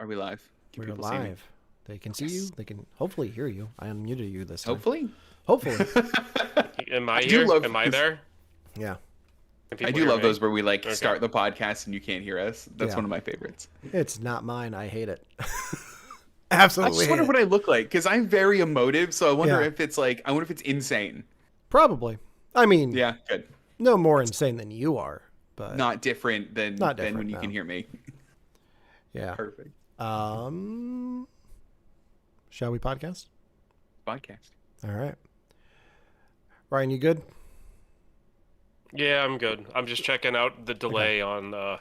Are we live? Can We're people see me? live. They can see you. They can hopefully hear you. I unmuted you this time. Hopefully. Hopefully. Am I do here? love Am I this. there? Yeah. Can I people do hear love me? those where we Okay. start the podcast and you can't hear us. That's Yeah. one of my favorites. It's not mine. I hate it. I Absolutely just hate wonder it. what I look like because I'm very emotive. So I wonder Yeah. if it's like, I wonder if it's insane. Probably. I mean, Yeah, good. no more insane than you are, but Not different than Not than different, when you no. can hear me. yeah. Perfect. Shall we podcast? Podcast. All right. Ryan, you good? Yeah, I'm good. I'm just checking out the delay on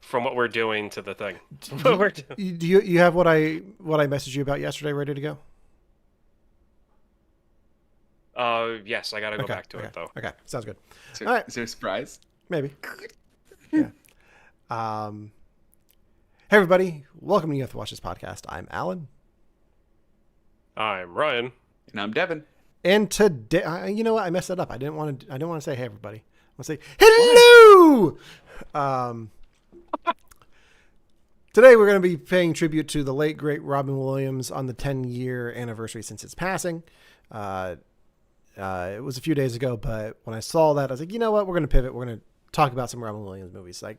from what we're doing to the thing. What we're doing. Do you have what I messaged you about yesterday ready to go? Yes, I gotta go Okay, back to okay, it though. Okay, sounds good. Is there, All right. is there a surprise? Maybe. Yeah. Hey everybody, welcome to You Have to Watch This podcast. I'm Alan, I'm Ryan. And I'm Devin. and today, you know what? I messed that up. I didn't want to say hey everybody. I want to say hello. Today we're going to be paying tribute to the late great Robin Williams on the 10-year anniversary since his passing. It was a few days ago, but when I saw that, I was like, you know what? We're going to pivot. We're going to talk about some Robin Williams movies. Like,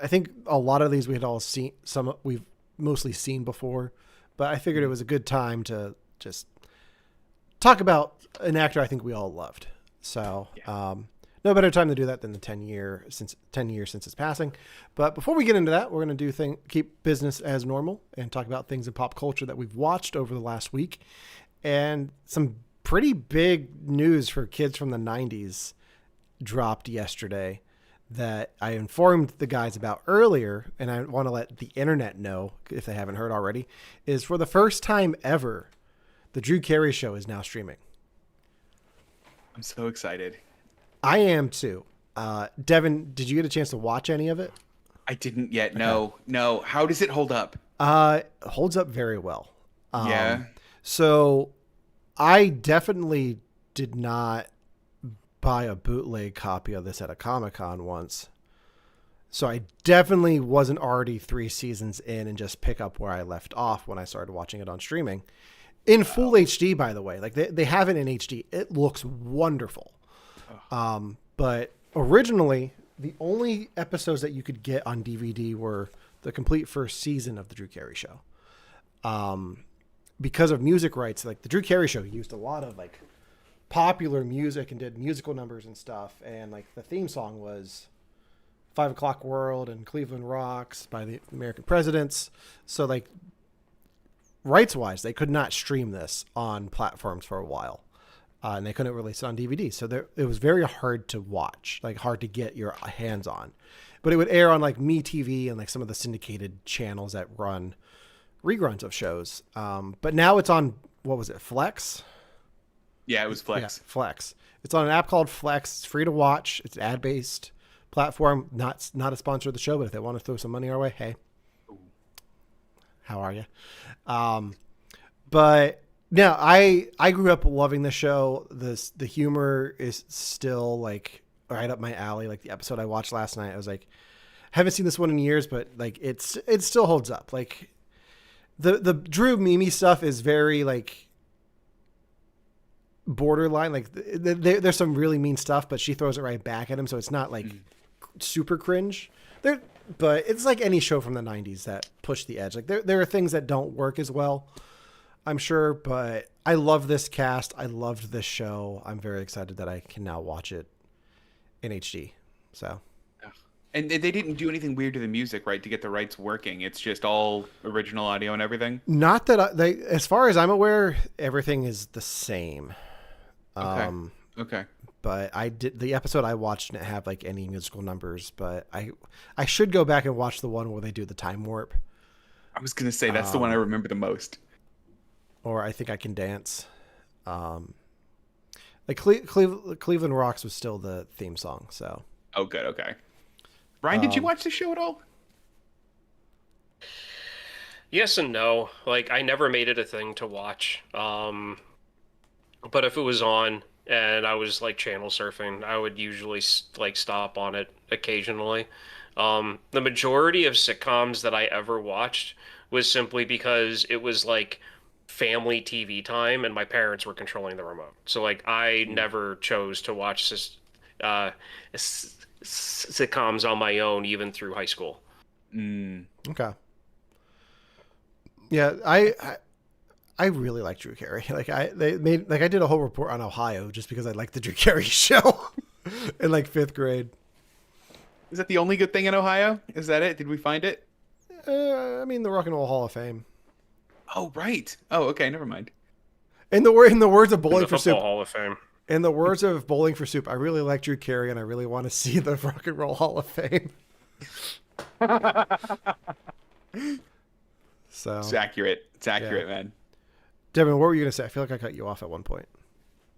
I think a lot of these we had all seen. Some we've mostly seen before, but I figured it was a good time to just talk about an actor I think we all loved. So, no better time to do that than the 10 years since his passing. But before we get into that, we're going to keep business as normal and talk about things in pop culture that we've watched over the last week, and some pretty big news for kids from the 90s dropped yesterday that I informed the guys about earlier, and I want to let the internet know if they haven't heard already, is for the first time ever, the Drew Carey Show is now streaming. I'm so excited. I am too. Devin, did you get a chance to watch any of it? I didn't yet. No. How does it hold up? Holds up very well. Yeah. So I definitely did not buy a bootleg copy of this at a Comic-Con once. So I definitely wasn't already 3 seasons in and just pick up where I left off when I started watching it on streaming. In full HD, by the way. Like they have it in HD. It looks wonderful. But originally, the only episodes that you could get on DVD were the complete first season of the Drew Carey Show. Because of music rights, like the Drew Carey Show used a lot of like popular music and did musical numbers and stuff. And like the theme song was 5 O'Clock World and Cleveland Rocks by the American Presidents. So like rights wise, they could not stream this on platforms for a while. And they couldn't release it on DVD. So it was very hard to watch, like hard to get your hands on. But it would air on like MeTV and like some of the syndicated channels that run reruns of shows. But now it's on, what was it, Flex? Yeah, it was Flex. Yeah, Flex. It's on an app called Flex. It's free to watch. It's an ad-based platform. Not a sponsor of the show, but if they want to throw some money our way, hey. How are you? But no, I grew up loving the show. The humor is still like right up my alley. Like the episode I watched last night, I was like, haven't seen this one in years, but like it still holds up. Like the Drew Mimi stuff is very like borderline. Like there's some really mean stuff, but she throws it right back at him, so it's not like super cringe. But it's like any show from the 90s that push the edge. Like there are things that don't work as well, I'm sure, but I love this cast. I loved this show. I'm very excited that I can now watch it in HD. So, And they didn't do anything weird to the music, right, to get the rights working. It's just all original audio and everything. not that as far as I'm aware, everything is the same. Okay. But the episode I watched didn't have like any musical numbers, but I should go back and watch the one where they do the time warp, I was gonna say that's the one I remember the most. or I Think I Can Dance. Like Cleveland Rocks was still the theme song. So, Oh, good. Okay. Brian, did you watch the show at all? Yes and no. Like I never made it a thing to watch. But if it was on and I was like channel surfing, I would usually like stop on it occasionally. The majority of sitcoms that I ever watched was simply because it was like family TV time and my parents were controlling the remote. So like I never chose to watch uh, sitcoms on my own even through high school. Mm. Okay. Yeah, I really like Drew Carey. Like I did a whole report on Ohio just because I liked the Drew Carey show in like 5th grade. Is that the only good thing in Ohio? Is that it? Did we find it? I mean, the Rock and Roll Hall of Fame. Oh, right. Oh, okay. Never mind. In the words of Bowling The for Football Soup. Hall of Fame. In the words of Bowling for Soup, I really like Drew Carey and I really want to see the Rock and Roll Hall of Fame. So It's accurate. It's accurate, man. Devin, what were you gonna say? I feel like I cut you off at one point.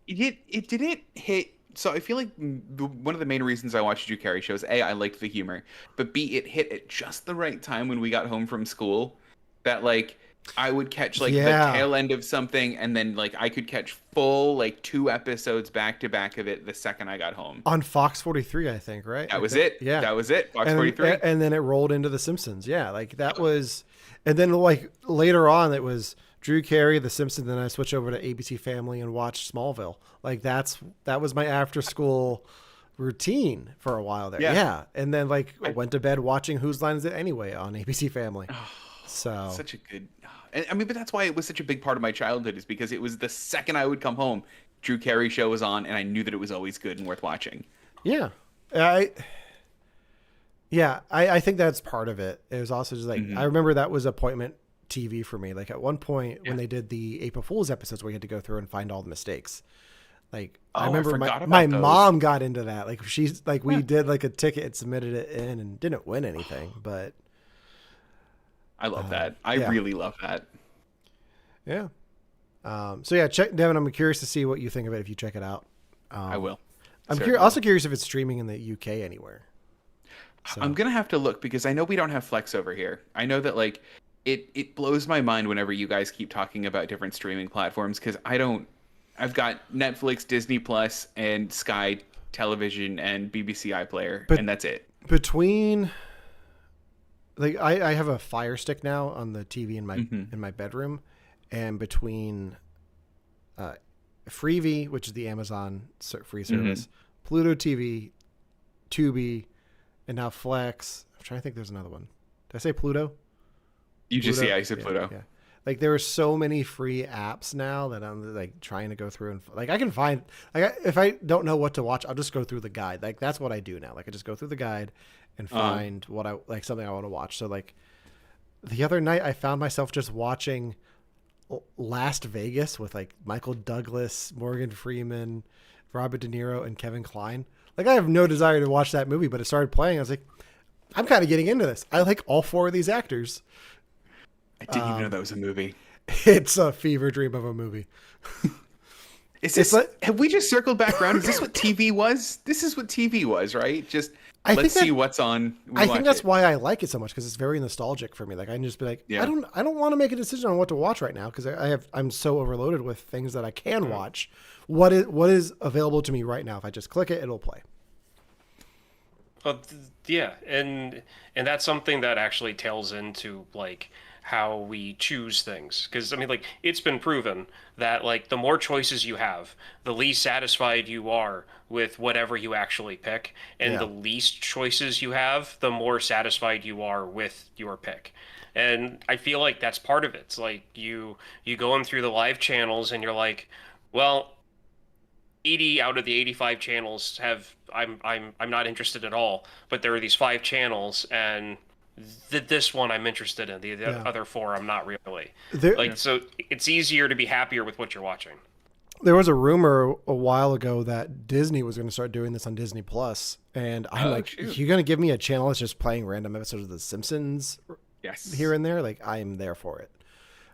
It didn't hit. So I feel like one of the main reasons I watched Drew Carey shows, A, I liked the humor, but B, it hit at just the right time when we got home from school. That like I would catch like the tail end of something, and then like I could catch full like 2 episodes back to back of it the second I got home. On Fox 43, I think, right? That was it. Yeah, that was it. Fox 43, and then it rolled into The Simpsons. Yeah, like that was, and then like later on it was Drew Carey, The Simpsons. Then I switched over to ABC Family and watched Smallville. Like that was my after school routine for a while there. Yeah. And then like I went to bed watching Whose Line Is It Anyway on ABC Family. So such a good. And I mean, but that's why it was such a big part of my childhood, is because it was the second I would come home, Drew Carey show was on, and I knew that it was always good and worth watching. Yeah. I think that's part of it. It was also just like, I remember that was appointment TV for me. Like at one point when they did the April Fool's episodes where you had to go through and find all the mistakes. Like I remember my mom got into that. Like she's like, we did like a ticket and submitted it in and didn't win anything, but I love that. I really love that. Yeah. So yeah, check Devin. I'm curious to see what you think of it if you check it out. I will. I'm also curious if it's streaming in the UK anywhere. So. I'm gonna have to look because I know we don't have Flex over here. I know that like it blows my mind whenever you guys keep talking about different streaming platforms, because I've got Netflix, Disney Plus, and Sky Television and BBC iPlayer, and that's it. Between like I have a Fire Stick now on the TV in my bedroom, and between Freevee, which is the Amazon free service, Pluto TV, Tubi, and now Flex. I'm trying to think. There's another one. Did I say Pluto? I said Pluto. Yeah. Like there are so many free apps now that I'm like trying to go through and like I can find like if I don't know what to watch, I'll just go through the guide. Like that's what I do now. Like I just go through the guide and find what I like, something I want to watch. So like the other night I found myself just watching Last Vegas with like Michael Douglas, Morgan Freeman, Robert De Niro, and Kevin Kline. Like I have no desire to watch that movie, but it started playing. I was like, I'm kind of getting into this. I like all 4 of these actors. I didn't even know that was a movie. It's a fever dream of a movie. Have we just circled back around? Is this what TV was? This is what TV was, right? Just let's see what's on. I think that's why I like it so much, because it's very nostalgic for me. Like I can just be like, I don't want to make a decision on what to watch right now because I'm so overloaded with things that I can watch. What is available to me right now? If I just click it, it'll play. Yeah, and that's something that actually tails into like how we choose things, because I mean like it's been proven that like the more choices you have, the least satisfied you are with whatever you actually pick, and the least choices you have, the more satisfied you are with your pick. And I feel like that's part of it. It's like you going through the live channels and you're like, well, 80 out of the 85 channels have I'm not interested at all, but there are these 5 channels and this one I'm interested in. The other 4 I'm not really. So it's easier to be happier with what you're watching. There was a rumor a while ago that Disney was going to start doing this on Disney Plus, and I'm you're going to give me a channel that's just playing random episodes of The Simpsons here and there? Like, I am there for it.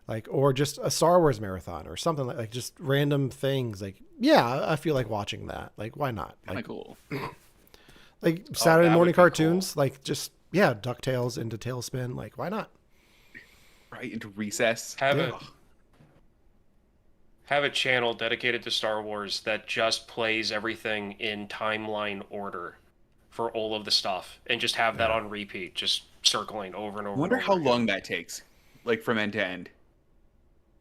Like, or just a Star Wars marathon or something like just random things. Like, yeah, I feel like watching that. Like, why not? Kind of cool. Like Saturday morning cartoons, cool. Like just, DuckTales into Tailspin. Like, why not? Right, into Recess. Have a channel dedicated to Star Wars that just plays everything in timeline order for all of the stuff and just have that on repeat, just circling over and over and Wonder over how again. long that takes, like from end to end.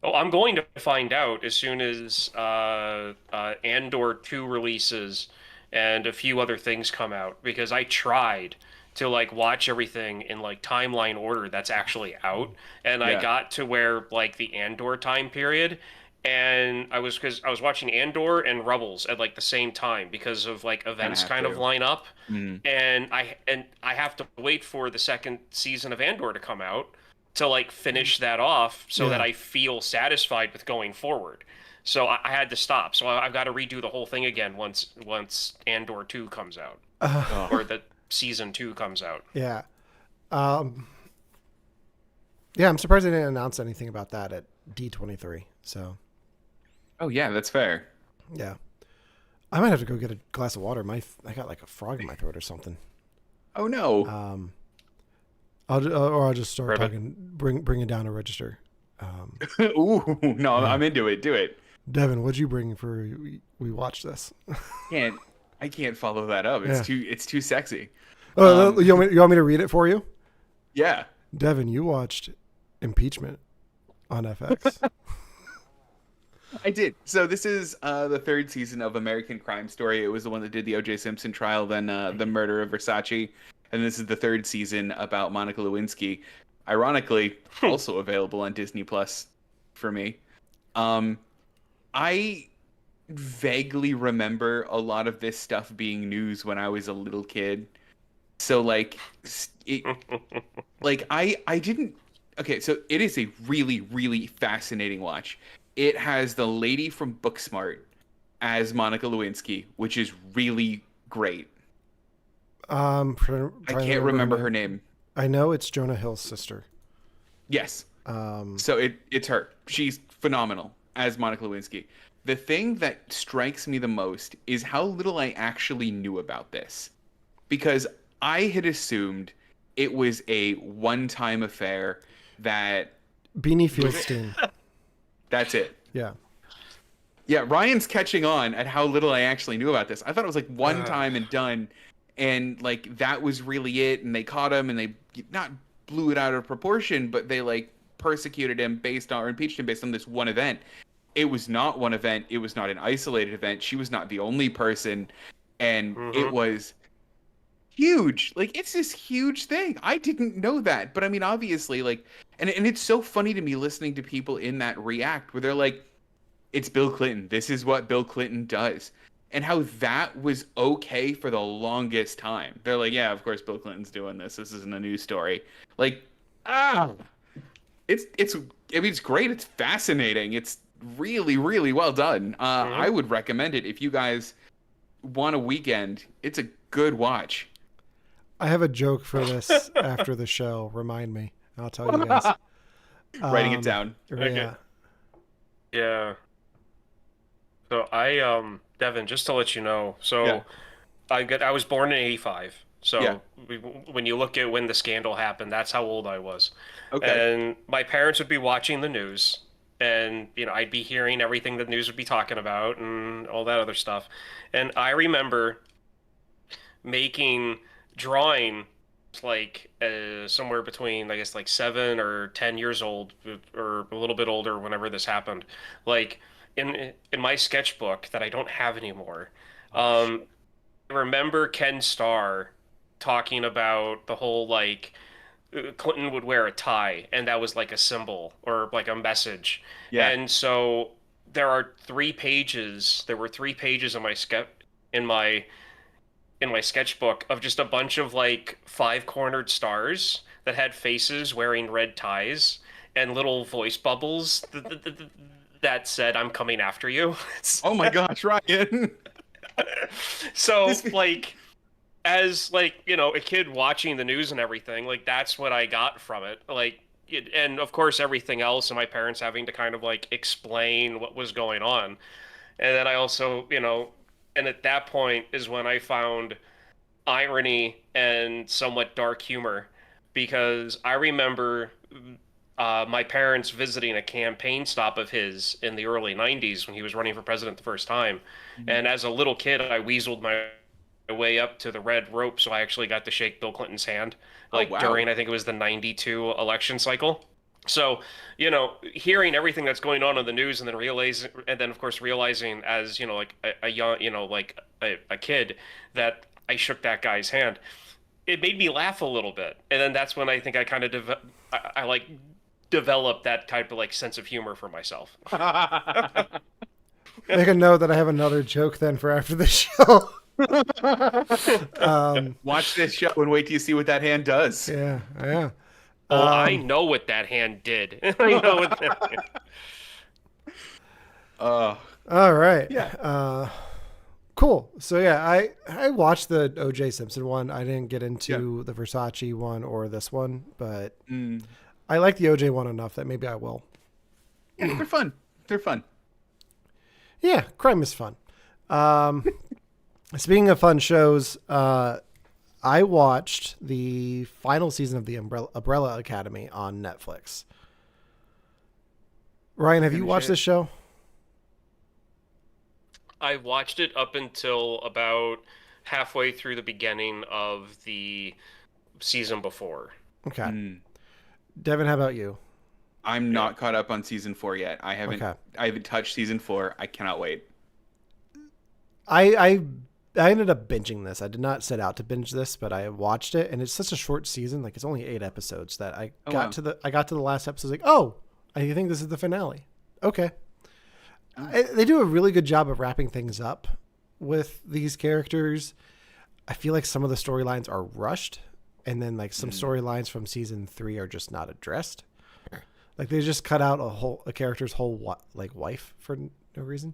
Oh, I'm going to find out as soon as Andor 2 releases and a few other things come out because I tried to like watch everything in like timeline order that's actually out, and I Yeah, got to where like the Andor time period, and because I was watching Andor and Rebels at like the same time because of like kind of events have kind of to. line up, Mm. and I have to wait for the second season of Andor to come out to like finish that off so that Yeah. I feel satisfied with going forward. So I had to stop. So I've got to redo the whole thing again once Andor 2 comes out Oh, or the season 2 comes out. Yeah. Um, yeah, I'm surprised they didn't announce anything about that at D23. So, oh yeah, that's fair. yeah. I might have to go get a glass of water. I got like a frog in my throat or something. Oh no. Um, I'll just start Ribbit. talking, bringing down a register. Ooh, no, Yeah. I'm into it. Do it. Devin, what'd you bring for we watched this? Can't I can't follow that up. Yeah. It's too sexy. Oh, you want me to read it for you? Yeah. Devin, you watched Impeachment on FX. I did. So this is the third season of American Crime Story. It was the one that did the O.J. Simpson trial, then the murder of Versace, and this is the third season about Monica Lewinsky. Ironically, also available on Disney Plus for me. I vaguely remember a lot of this stuff being news when I was a little kid. So I didn't. Okay, so it is a really, really fascinating watch. It has the lady from Booksmart as Monica Lewinsky, which is really great. I can't remember her name. I know it's Jonah Hill's sister. Yes. Um, So it's her. She's phenomenal as Monica Lewinsky. The thing that strikes me the most is how little I actually knew about this. Because I had assumed it was a one-time affair that Beanie Fieldstein. that's it. Yeah. Yeah, Ryan's catching on at how little I actually knew about this. I thought it was like one time and done, and like that was really it. And they caught him, and they not blew it out of proportion, but they like persecuted him based on or impeached him based on this one event. It was not one event. It was not an isolated event. She was not the only person, and it was huge. Like it's this huge thing. I didn't know that, but I mean, obviously, like, and it's so funny to me listening to people in that react where they're like, "It's Bill Clinton. This is what Bill Clinton does," and how that was okay for the longest time. They're like, "Yeah, of course Bill Clinton's doing this. This isn't a news story." Like, ah, it's. I mean, it's great. It's fascinating. It's really, really well done. I would recommend it if you guys want a weekend. It's a good watch. I have a joke for this after the show. Remind me. I'll tell you guys. Writing it down. Yeah. Yeah. So Devin, just to let you know, so Yeah. I was born in '85. So Yeah. when you look at when the scandal happened, that's how old I was. Okay. And my parents would be watching the news, and I'd be hearing everything the news would be talking about and all that other stuff. And I remember drawing like somewhere between I guess like 7 or 10 years old or a little bit older whenever this happened, like in my sketchbook that I don't have anymore. I remember Ken Starr talking about the whole like Clinton would wear a tie and that was like a symbol or like a message. Yeah. And so there were 3 pages in my in my sketchbook of just a bunch of like five-cornered stars that had faces wearing red ties and little voice bubbles that said "I'm coming after you." Oh my gosh, Ryan. So This- like as like a kid watching the news and everything, like that's what I got from it. Like and of course everything else and my parents having to kind of like explain what was going on. And then I also, and at that point is when I found irony and somewhat dark humor because I remember my parents visiting a campaign stop of his in the early 90s when he was running for president the first time. And as a little kid, I weaseled my my way up to the red rope, so I actually got to shake Bill Clinton's hand, Oh like wow. during I think it was the '92 election cycle. So, hearing everything that's going on in the news, and then realizing, and then of course realizing as like a young, like a kid, that I shook that guy's hand, it made me laugh a little bit, and then that's when I think I kind of I like developed that type of like sense of humor for myself. Make a note that I have another joke then for after the show. Watch this show and wait till you see what that hand does. Yeah, yeah. Oh, I know what that hand did. I know what that. Uh, All right. yeah. Cool. So yeah, I watched the O.J. Simpson one. I didn't get into the Versace one or this one, but I like the O.J. one enough that maybe I will. Yeah, they're fun. They're fun. Yeah, crime is fun. Speaking of fun shows, I watched the final season of the Umbrella Academy on Netflix. Ryan, have you watched this show? I watched it up until about halfway through the beginning of the season before. Okay. Devin, how about you? I'm not caught up on season 4 yet. I haven't. Okay. I haven't touched season 4. I cannot wait. I ended up binging this. I did not set out to binge this, but I watched it, and it's such a short season. Like, it's only 8 episodes that I got to the last episode. Like, oh, I think this is the finale. Okay. They do a really good job of wrapping things up with these characters. I feel like some of the storylines are rushed, and then like some storylines from season 3 are just not addressed. Like they just cut out a character's whole wife for no reason.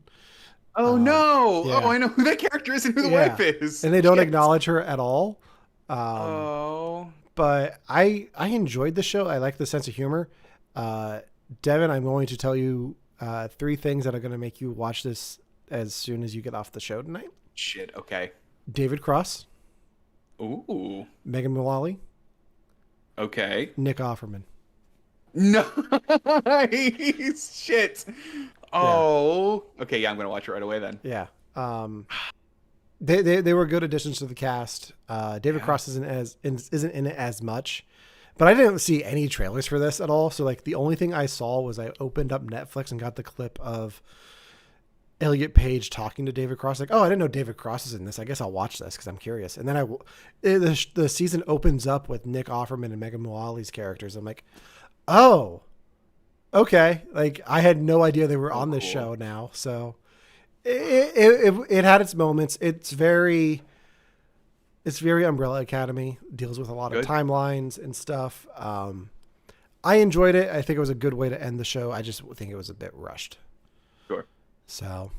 Oh no! Yeah. Oh, I know who that character is and who the wife is. And they don't Shit. acknowledge her at all. Oh. But I enjoyed the show. I like the sense of humor. Devin, I'm going to tell you 3 things that are going to make you watch this as soon as you get off the show tonight. Shit. Okay. David Cross, Ooh. Megan Mullally, Okay. Nick Offerman. Nice. Shit. Oh. Okay. Yeah, I'm gonna watch it right away then. Yeah. They were good additions to the cast. David Cross isn't in it as much, but I didn't see any trailers for this at all. So like the only thing I saw was I opened up Netflix and got the clip of Elliot Page talking to David Cross. Like, oh, I didn't know David Cross is in this. I guess I'll watch this because I'm curious. And then the season opens up with Nick Offerman and Megan Mullally's characters. I'm like, oh, okay. Like I had no idea they were on this show now. So it had its moments. It's very Umbrella Academy, deals with a lot of timelines and stuff. I enjoyed it. I think it was a good way to end the show. I just think it was a bit rushed. Sure. So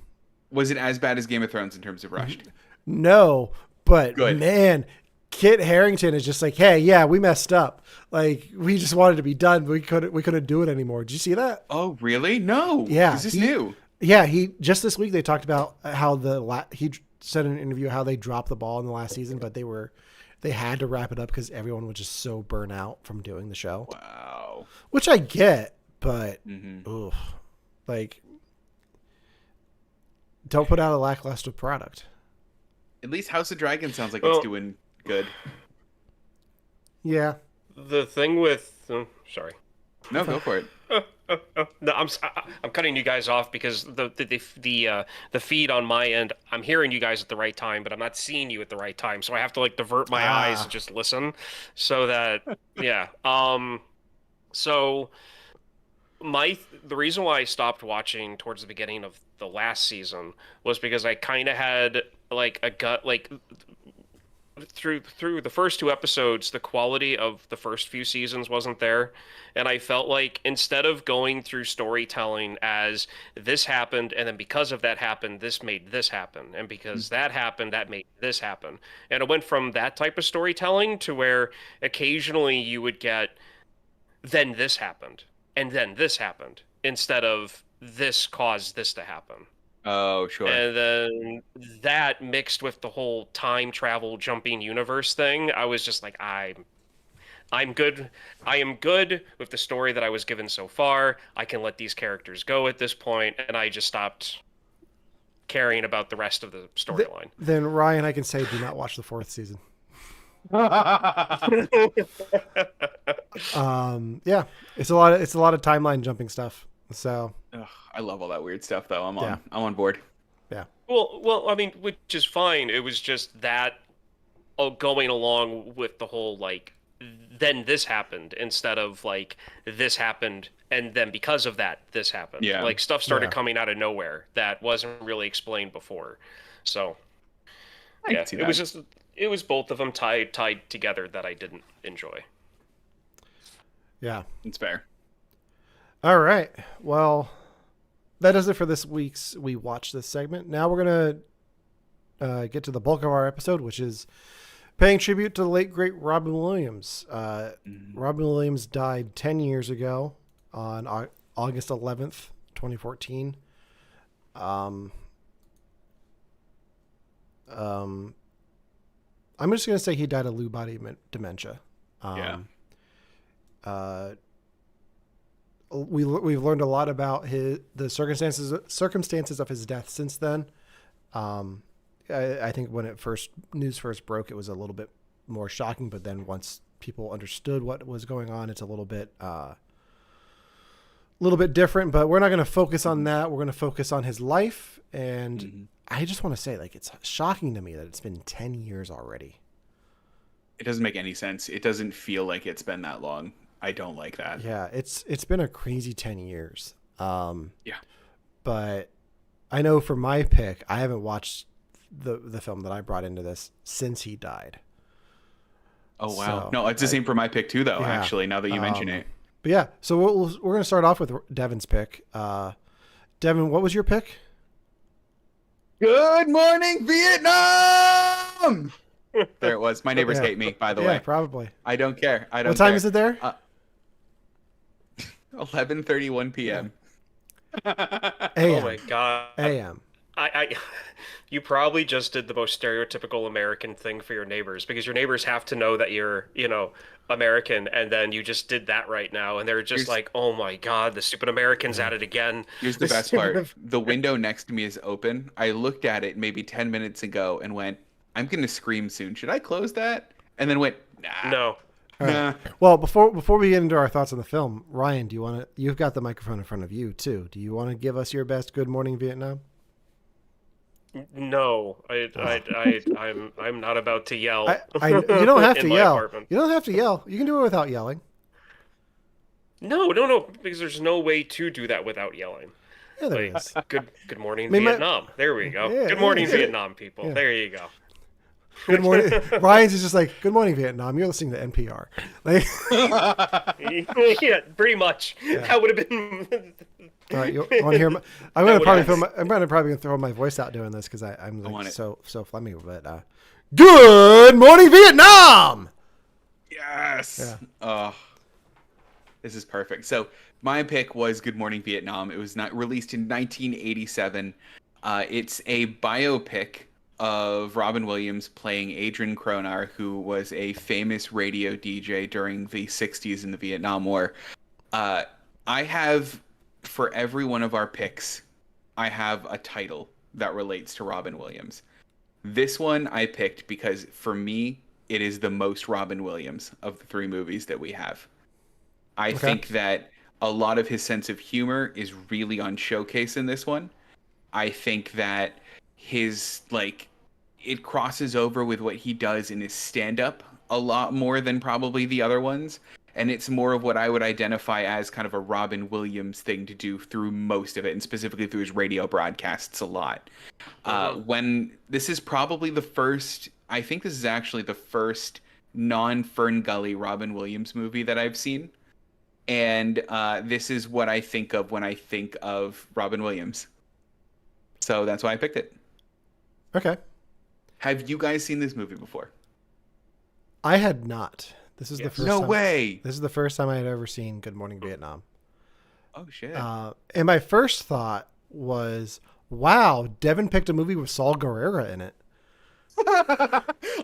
was it as bad as Game of Thrones in terms of rushed? No, but man, Kit Harington is just like, hey, yeah, we messed up. Like we just wanted to be done, but we couldn't do it anymore. Did you see that? Oh, really? No. Yeah. Is this new? Yeah, he just this week they talked about how he said in an interview how they dropped the ball in the last season, but they had to wrap it up because everyone was just so burnt out from doing the show. Wow. Which I get, but like don't put out a lackluster product. At least House of Dragon sounds like it's doing good. Yeah. The thing with sorry. No, go for it. No, I'm cutting you guys off because the feed on my end, I'm hearing you guys at the right time, but I'm not seeing you at the right time, so I have to like divert my eyes and just listen, so that yeah. So the reason why I stopped watching towards the beginning of the last season was because I kind of had like a gut like. Through the first 2 episodes, the quality of the first few seasons wasn't there, and I felt like instead of going through storytelling as this happened and then because of that happened this made this happen and because that happened that made this happen, and it went from that type of storytelling to where occasionally you would get then this happened and then this happened instead of this caused this to happen. Oh, sure. And then that mixed with the whole time travel jumping universe thing, I was just like, I'm good. I am good with the story that I was given so far. I can let these characters go at this point, and I just stopped caring about the rest of the storyline. Then Ryan, I can say, do not watch the 4th season. Yeah, it's a lot of timeline jumping stuff. So Ugh, I love all that weird stuff, though. I'm Yeah. on board. yeah, Well, I mean, which is fine. It was just that going along with the whole like, then this happened instead of like this happened and then because of that this happened. Yeah. Like stuff started Yeah. coming out of nowhere that wasn't really explained before. So I yeah, can see it was that. just it was both of them tied together that I didn't enjoy. yeah. It's fair. All right. Well, that does it for this week's We Watch This segment. Now we're gonna get to the bulk of our episode, which is paying tribute to the late great Robin Williams. Robin Williams died 10 years ago on August 11th, 2014. I'm just gonna say he died of Lewy body dementia. Yeah. We've learned a lot about the circumstances of his death since then. I think when news first broke, it was a little bit more shocking, but then once people understood what was going on, it's a little bit different. But we're not going to focus on that. We're going to focus on his life, and I just want to say, like, it's shocking to me that it's been 10 years already. It doesn't make any sense. It doesn't feel like it's been that long. I don't like that. Yeah, it's been a crazy 10 years. Yeah. But I know for my pick, I haven't watched the film that I brought into this since he died. Oh, wow. So, No, it's the same for my pick, too, though, Yeah. actually, now that you mention it. But yeah, so we're going to start off with Devin's pick. Devin, what was your pick? Good morning, Vietnam! There it was. My neighbors Yeah. hate me, by the Yeah, way. probably. I don't care. I don't What time care. is it there? 11:31 p.m. Oh AM. my god. AM. You probably just did the most stereotypical American thing for your neighbors because your neighbors have to know that you're, American, and then you just did that right now, and they're just like, "Oh my God, the stupid Americans at it again." Here's the best part. The window next to me is open. I looked at it maybe 10 minutes ago and went, I'm going to scream soon. Should I close that? And then went, nah. No. All right. Nah. Well, before we get into our thoughts on the film, Ryan, you've got the microphone in front of you too. Do you want to give us your best Good Morning Vietnam? No, I'm not about to yell. You don't have in to my yell. apartment. You don't have to yell. You can do it without yelling. No, because there's no way to do that without yelling. Yeah, there Like, is. good morning, Maybe Vietnam. There we go. Yeah, Good morning, yeah. Vietnam people. Yeah. There you go. Good morning. Ryan's is just like, Good Morning Vietnam. You're listening to NPR. Like, Yeah, pretty much. That would have been. all right, you want to hear? I'm gonna probably throw my voice out doing this because I'm want like it. so phlegmy. But Good Morning Vietnam. Yes. Yeah. Oh, this is perfect. So my pick was Good Morning Vietnam. It was not released in 1987. It's a biopic of Robin Williams playing Adrian Kronar, who was a famous radio DJ during the 60s in the Vietnam War. I have, for every one of our picks, I have a title that relates to Robin Williams. This one I picked because, for me, it is the most Robin Williams of the three movies that we have. I think that a lot of his sense of humor is really on showcase in this one. I think that his, it crosses over with what he does in his stand-up a lot more than probably the other ones. And it's more of what I would identify as kind of a Robin Williams thing to do through most of it, and specifically through his radio broadcasts a lot. When this is probably the first, I think this is actually the first non-Fern Gully Robin Williams movie that I've seen. And this is what I think of when I think of Robin Williams. So that's why I picked it. Okay. Have you guys seen this movie before? I had not. This is the first No time. way. This is the first time I had ever seen Good Morning Vietnam. Oh, shit. And my first thought was, wow, Devin picked a movie with Saul Guerrero in it.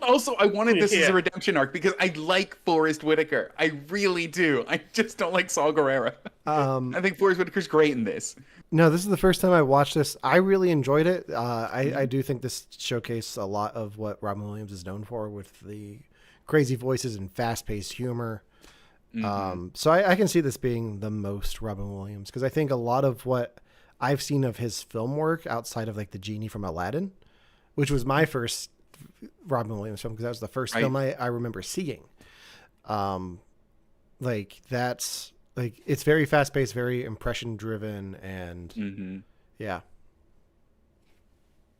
Also, I wanted this as a Yeah. redemption arc because I like Forrest Whitaker. I really do. I just don't like Saul Guerrero. Um, I think Forrest Whitaker's great in this. no, this is the first time I watched this. I really enjoyed it. I Mhm. do think this showcased a lot of what Robin Williams is known for with the crazy voices and fast paced humor. Mhm. So I can see this being the most Robin Williams because I think a lot of what I've seen of his film work outside of like the genie from Aladdin, which was my first Robin Williams film because that was the first Right. film I remember seeing. Um, like that's like it's very fast paced, very impression driven, and Mhm. yeah.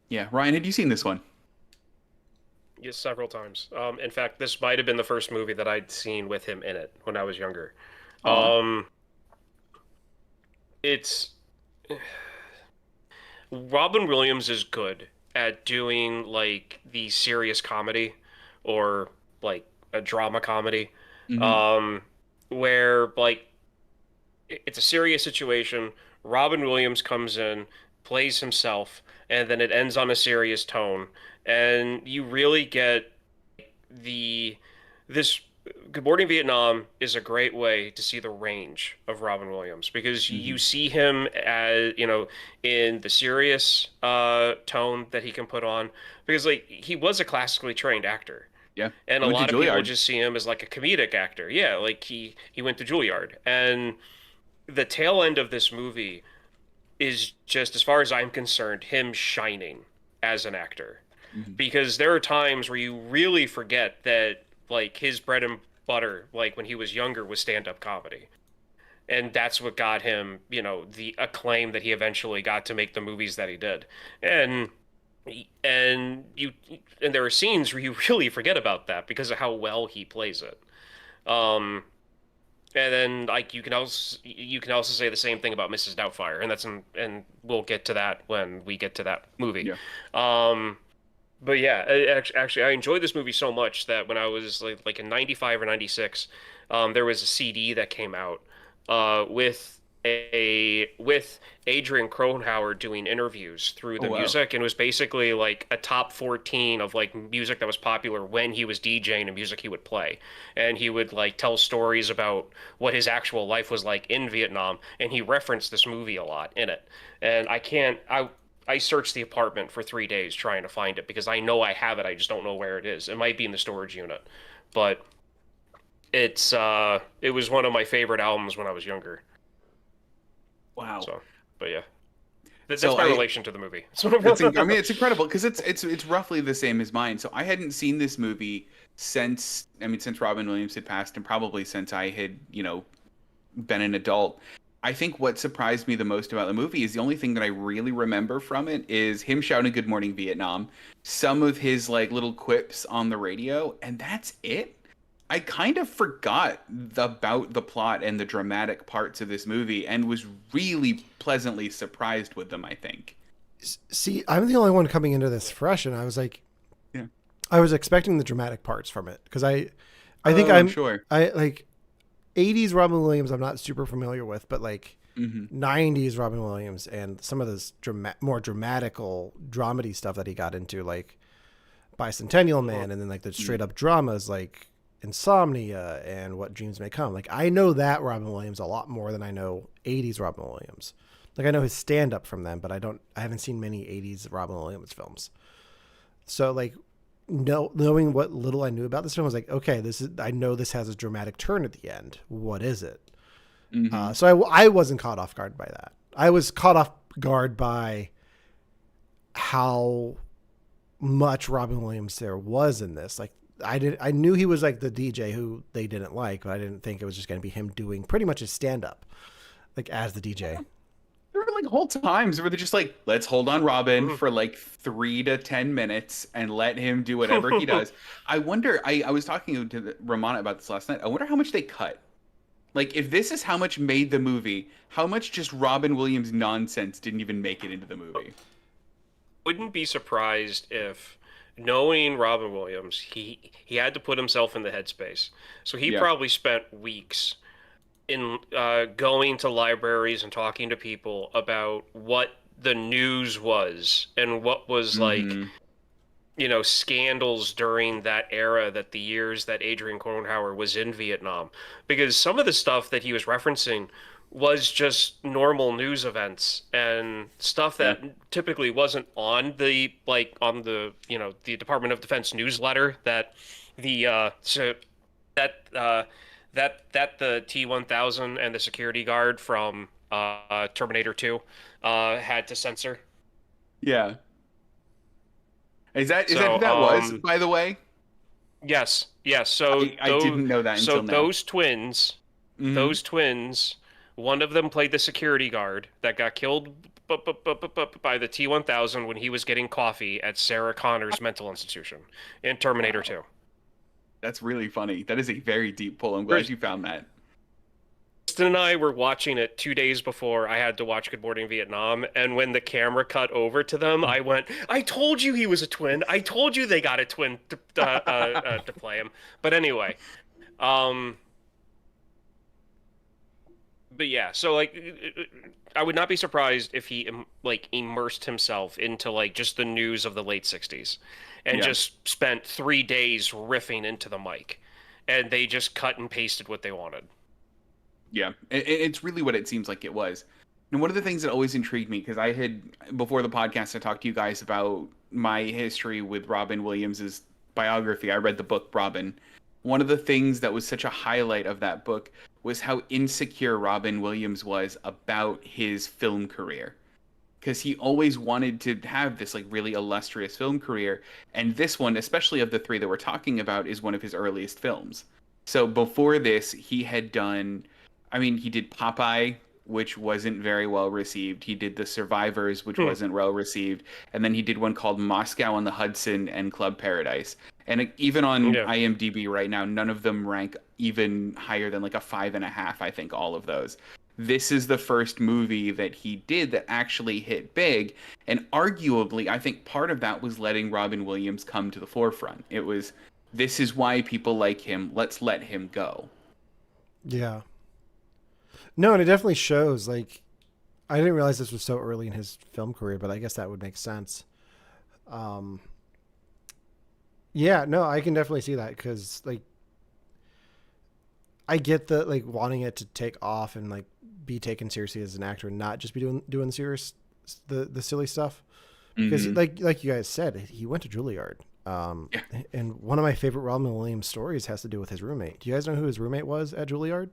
Yeah, Ryan, had you seen this one? Yes, several times. In fact, this might have been the first movie that I'd seen with him in it when I was younger. Aw. Um, it's Robin Williams is good at doing like the serious comedy or like a drama comedy, Mhm. um, where like it's a serious situation. Robin Williams comes in, plays himself, and then it ends on a serious tone, and you really get the this Good Morning Vietnam is a great way to see the range of Robin Williams because you Mhm. see him as, in the serious tone that he can put on because like he was a classically trained actor. Yeah. And He a went to lot of people Juilliard. just see him as like a comedic actor. Yeah, like he went to Juilliard. And the tail end of this movie is just, as far as I'm concerned, him shining as an actor Mhm. because there are times where you really forget that like his bread and butter like when he was younger was stand-up comedy, and that's what got him the acclaim that he eventually got to make the movies that he did. And and you and there are scenes where you really forget about that because of how well he plays it. Um and then like you can also say the same thing about Mrs. Doubtfire, and we'll get to that when we get to that movie. Yeah. um but yeah, actually, I enjoyed this movie so much that when I was like in '95 or '96, there was a CD that came out with Adrian Cronauer doing interviews through Oh the wow. music, and it was basically like a top 14 of like music that was popular when he was DJing and music he would play, and he would like tell stories about what his actual life was like in Vietnam, and he referenced this movie a lot in it, and I searched the apartment for 3 days trying to find it because I know I have it. I just don't know where it is. It might be in the storage unit, but it was one of my favorite albums when I was younger. Wow. So, but yeah, that's So my I relation to the movie. I mean it's incredible because it's roughly the same as mine. So I hadn't seen this movie since Robin Williams had passed and probably since I had, been an adult. I think what surprised me the most about the movie is the only thing that I really remember from it is him shouting "Good Morning Vietnam," some of his like little quips on the radio, and that's it. I kind of forgot about the plot and the dramatic parts of this movie and was really pleasantly surprised with them, I think. See, I'm the only one coming into this fresh, and I was like, Yeah. I was expecting the dramatic parts from it because I think Oh, sure. I like 80s Robin Williams. I'm not super familiar with, but like Hmm. 90s Robin Williams and some of this more dramatical dramedy stuff that he got into, like Bicentennial Man, and then like the straight up dramas like Insomnia and What Dreams May Come. Like I know that Robin Williams a lot more than I know 80s Robin Williams. Like I know his stand up from them, but I haven't seen many 80s Robin Williams films. So like knowing what little I knew about this film, I was like, okay, I know this has a dramatic turn at the end. What is it? Hmm. So I wasn't caught off guard by that. I was caught off guard by how much Robin Williams there was in this. Like I knew he was like the DJ who they didn't like, but I didn't think it was just going to be him doing pretty much his stand up, like as the DJ. There were like whole times where they're just like, let's hold on Robin Mhm. for like 3 to 10 minutes and let him do whatever he does. I wonder, I was talking to Ramona about this last night. I wonder how much they cut. Like, if this is how much made the movie, how much just Robin Williams nonsense didn't even make it into the movie? Wouldn't be surprised if, knowing Robin Williams, he had to put himself in the headspace. So he Yeah. probably spent weeks in going to libraries and talking to people about what the news was and what was like Hmm. scandals during that era, that the years that Adrian Cronauer was in Vietnam, because some of the stuff that he was referencing was just normal news events and stuff Yeah. that typically wasn't on the Department of Defense newsletter that the so that the T-1000 and the security guard from Terminator 2 had to censor. Yeah. Is that who So, that was, by the way? yes, yes. So I didn't know that so until now. those twins, one of them played the security guard that got killed by the T-1000 when he was getting coffee at Sarah Connor's mental institution in Terminator Wow. 2. That's really funny. That is a very deep pull. I'm glad you found that. Kristen and I were watching it 2 days before I had to watch Good Morning Vietnam, and when the camera cut over to them, I went, "I told you he was a twin. I told you they got a twin to play him." But anyway, um, but yeah, so like, I would not be surprised if he like immersed himself into like just the news of the late '60s, and Yeah. just spent 3 days riffing into the mic, and they just cut and pasted what they wanted. Yeah, it's really what it seems like it was. And one of the things that always intrigued me, because I had, before the podcast, I talked to you guys about my history with Robin Williams's biography. I read the book Robin. One of the things that was such a highlight of that book was how insecure Robin Williams was about his film career. Because he always wanted to have this like really illustrious film career. And this one, especially of the three that we're talking about, is one of his earliest films. So before this, he had done, I mean, he did Popeye, which wasn't very well received. He did The Survivors, which wasn't well received. And then he did one called Moscow on the Hudson and Club Paradise. And even on Yeah. IMDb right now, none of them rank even higher than like a 5.5, I think, all of those. This is the first movie that he did that actually hit big. And arguably, I think part of that was letting Robin Williams come to the forefront. It was, this is why people like him. Let's let him go. Yeah. No, and it definitely shows. Like, I didn't realize this was so early in his film career, but I guess that would make sense. Um, yeah, no, I can definitely see that because, like, I get the like wanting it to take off and like be taken seriously as an actor and not just be doing the serious, the silly stuff. Because Mhm. like you guys said, he went to Juilliard. Yeah. And one of my favorite Robin Williams stories has to do with his roommate. Do you guys know who his roommate was at Juilliard?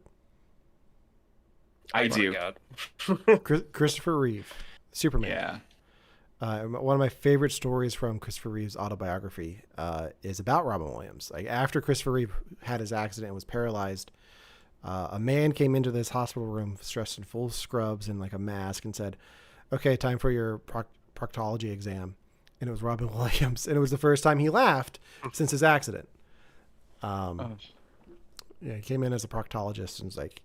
I Oh my do. God. Christopher Reeve, Superman. Yeah. One of my favorite stories from Christopher Reeve's autobiography is about Robin Williams. Like after Christopher Reeve had his accident and was paralyzed, a man came into this hospital room dressed in full scrubs and like a mask and said, "Okay, time for your proctology exam." And it was Robin Williams, and it was the first time he laughed since his accident. Yeah, he came in as a proctologist and was like,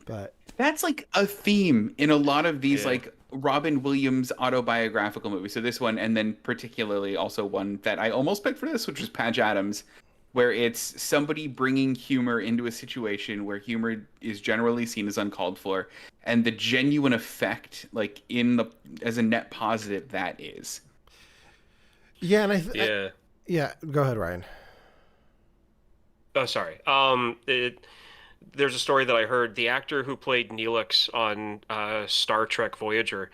but That's like a theme in a lot of these Yeah. like Robin Williams autobiographical movies. So this one, and then particularly also one that I almost picked for this, which was Patch Adams, where it's somebody bringing humor into a situation where humor is generally seen as uncalled for, and the genuine effect, like in the as a net positive, that is. yeah, and Yeah. yeah. Go ahead, Ryan. Oh, sorry. There's a story that I heard. The actor who played Neelix on Star Trek Voyager,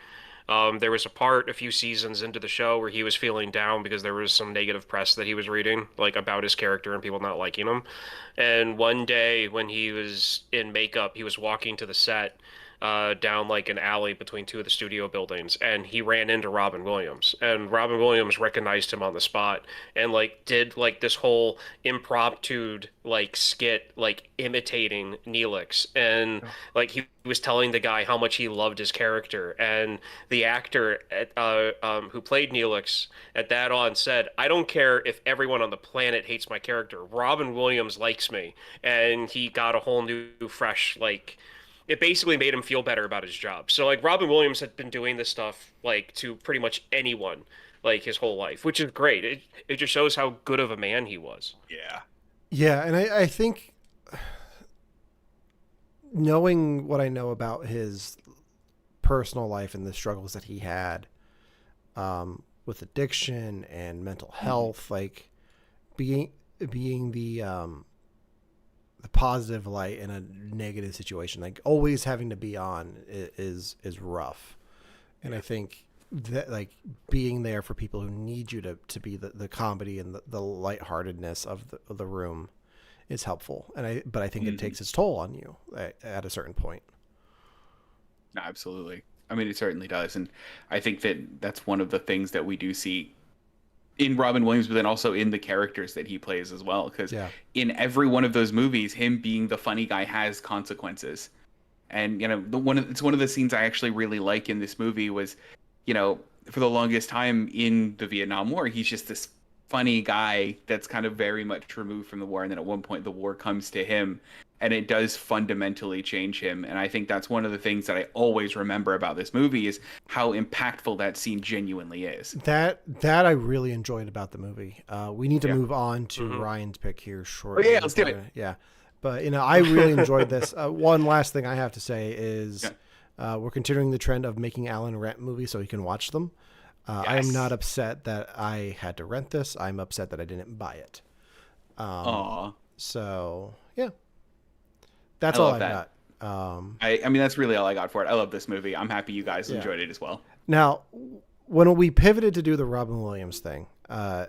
there was a part a few seasons into the show where he was feeling down because there was some negative press that he was reading, like about his character and people not liking him. And one day when he was in makeup, he was walking to the set down like an alley between two of the studio buildings, and he ran into Robin Williams. And Robin Williams recognized him on the spot and like did like this whole impromptu like skit like imitating Neelix, and like he was telling the guy how much he loved his character, and the actor who played Neelix at that on said, "I don't care if everyone on the planet hates my character. Robin Williams likes me," and he got a whole new fresh like it basically made him feel better about his job. So like Robin Williams had been doing this stuff like to pretty much anyone like his whole life, which is great. It just shows how good of a man he was. Yeah. Yeah, and I think knowing what I know about his personal life and the struggles that he had, with addiction and mental health, like being the positive light in a negative situation, like always having to be on is rough. And I think that like being there for people who need you to be the comedy and the lightheartedness of the room is helpful. But I think it takes its toll on you at a certain point. No, absolutely. I mean, it certainly does. And I think that's one of the things that we do see in Robin Williams, but then also in the characters that he plays as well. Because in every one of those movies, him being the funny guy has consequences. And, you know, it's one of the scenes I actually really like in this movie was, you know, for the longest time in the Vietnam War, he's just this funny guy that's kind of very much removed from the war. And then at one point the war comes to him and it does fundamentally change him. And I think that's one of the things that I always remember about this movie is how impactful that scene genuinely is. That I really enjoyed about the movie. We need to move on to Ryan's pick here shortly. Oh, yeah, let's do it. Yeah. But, you know, I really enjoyed this. One last thing I have to say is we're continuing the trend of making Alan rent movies so he can watch them. I am not upset that I had to rent this. I'm upset that I didn't buy it. So, yeah. That's all I got. I mean, that's really all I got for it. I love this movie. I'm happy you guys enjoyed it as well. Now, when we pivoted to do the Robin Williams thing, I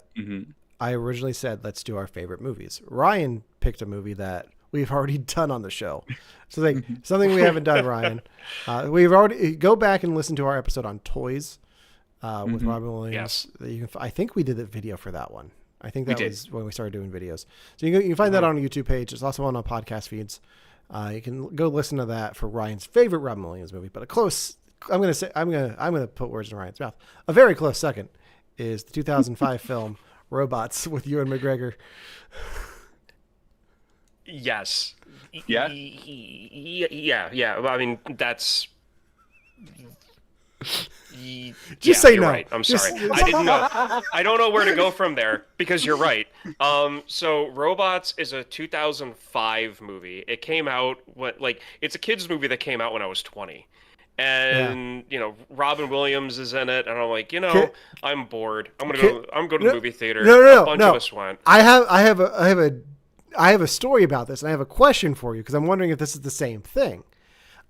originally said, let's do our favorite movies. Ryan picked a movie that we've already done on the show. So like something we haven't done, Ryan. We've already go back and listen to our episode on toys with Robin Williams. Yes. I think we did the video for that one. I think that was when we started doing videos. So you can find that on our YouTube page. It's also on our podcast feeds. You can go listen to that for Ryan's favorite Robin Williams movie. But I'm gonna put words in Ryan's mouth. A very close second is the 2005 film Robots with Ewan McGregor. Yes. Yeah. Yeah. I mean, that's. Just say no. Right. I'm sorry. I didn't know. I don't know where to go from there because you're right. So Robots is a 2005 movie. It came out it's a kids movie that came out when I was 20. And you know, Robin Williams is in it, and I'm like, I'm bored. I'm going to the movie theater. No. A bunch of us went. I have a story about this, and I have a question for you because I'm wondering if this is the same thing.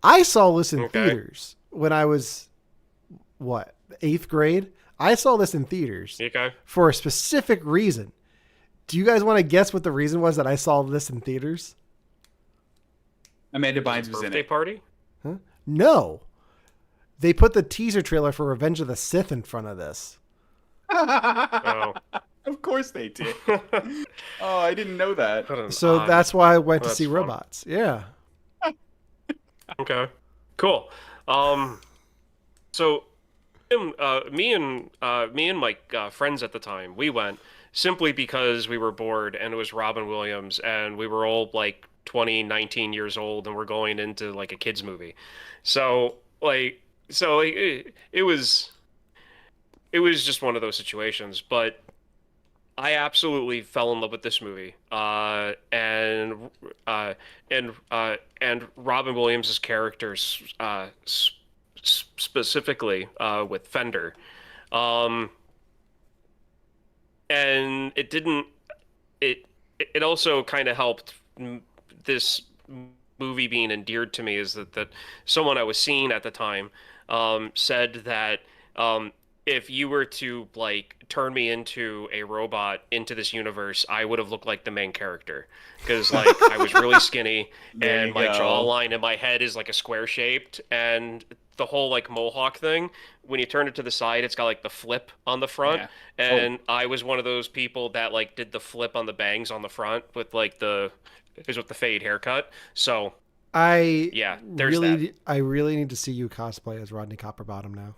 I saw this in theaters when I was 8th grade. I saw this in theaters for a specific reason. Do you guys want to guess what the reason was that I saw this in theaters? Amanda Bynes was in it. Birthday party? Huh? No. They put the teaser trailer for Revenge of the Sith in front of this. Oh. Of course they did. Oh, I didn't know that. So that's why I went to see Robots. Yeah. Okay. Cool. So me and my friends at the time, we went simply because we were bored and it was Robin Williams and we were all like 20, 19 years old and we're going into like a kids movie. So it was just one of those situations, but I absolutely fell in love with this movie. And Robin Williams' characters, specifically with Fender, and it also kind of helped this movie being endeared to me is that someone I was seeing at the time said that if you were to like turn me into a robot into this universe, I would have looked like the main character because like I was really skinny and my jawline and my head is like a square shaped and the whole like mohawk thing, when you turn it to the side, it's got like the flip on the front. Yeah. And I was one of those people that like did the flip on the bangs on the front with like the fade haircut. So there's that. I really need to see you cosplay as Rodney Copperbottom now.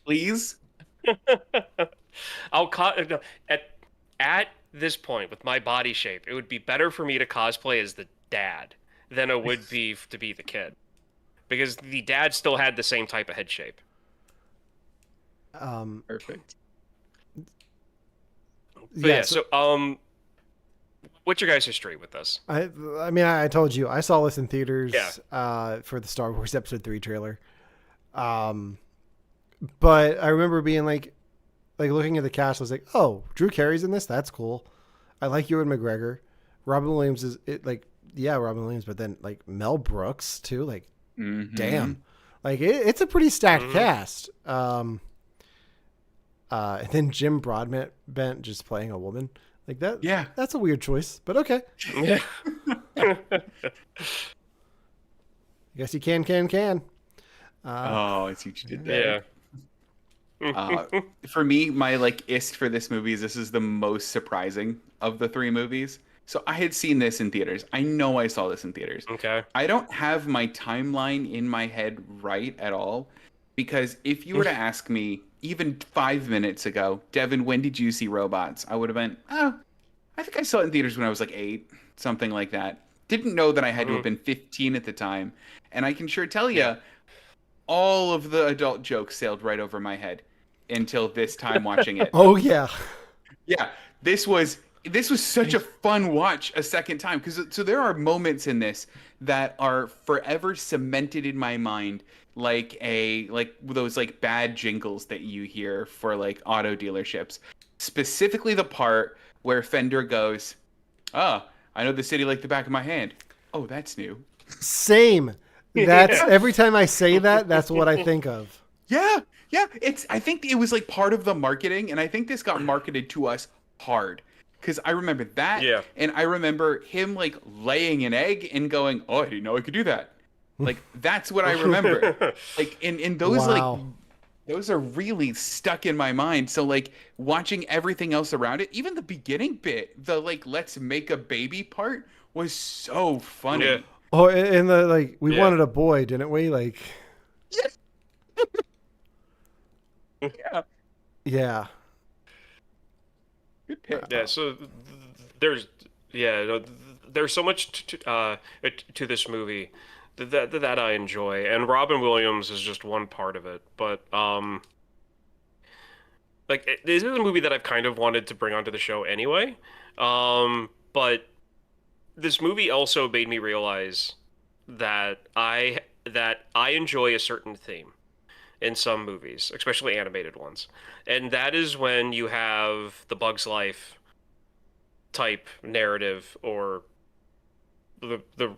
Please. At this point with my body shape, it would be better for me to cosplay as the dad than it would be to be the kid, because the dad still had the same type of head shape. Perfect. But yeah. So what's your guys' history with this? I mean, I told you I saw this in theaters. For the Star Wars Episode 3 trailer. But I remember being like, like looking at the cast, I was like, oh, Drew Carey's in this. That's cool. I like Ewan McGregor. Robin Williams is it like yeah, Robin Williams, but then like Mel Brooks too. Like, damn, like it's a pretty stacked cast. And then Jim Broadbent just playing a woman like that. Yeah, that's a weird choice, but okay. Yeah. I guess you can. Oh, I see what you did there. Yeah. For me, my like ist for this movie is this is the most surprising of the three movies. So I had seen this in theaters. I know I saw this in theaters. Okay. I don't have my timeline in my head right at all, because if you were to ask me even 5 minutes ago, Devin, when did you see Robots? I would have been, oh, I think I saw it in theaters when I was like 8, something like that. Didn't know that I had to have been 15 at the time. And I can sure tell you, all of the adult jokes sailed right over my head until this time watching it. Oh yeah. Yeah, this was such a fun watch a second time, because so there are moments in this that are forever cemented in my mind, like those like bad jingles that you hear for like auto dealerships. Specifically the part where Fender goes, "Ah, I know the city like the back of my hand." Oh, that's new. Same. That's every time I say that, that's what I think of. Yeah. I think it was like part of the marketing, and I think this got marketed to us hard. Because I remember that, and I remember him like laying an egg and going, "Oh, I didn't know I could do that." Like that's what I remember. Like in those like those are really stuck in my mind. So like watching everything else around it, even the beginning bit, the like let's make a baby part was so funny. Yeah. Oh, and the like we wanted a boy, didn't we? Like Yeah. Yeah. Good pick. Yeah, so there's so much to this movie that I enjoy, and Robin Williams is just one part of it. But this is a movie that I've kind of wanted to bring onto the show anyway. But this movie also made me realize that I enjoy a certain theme in some movies, especially animated ones. And that is when you have the Bug's Life type narrative, or the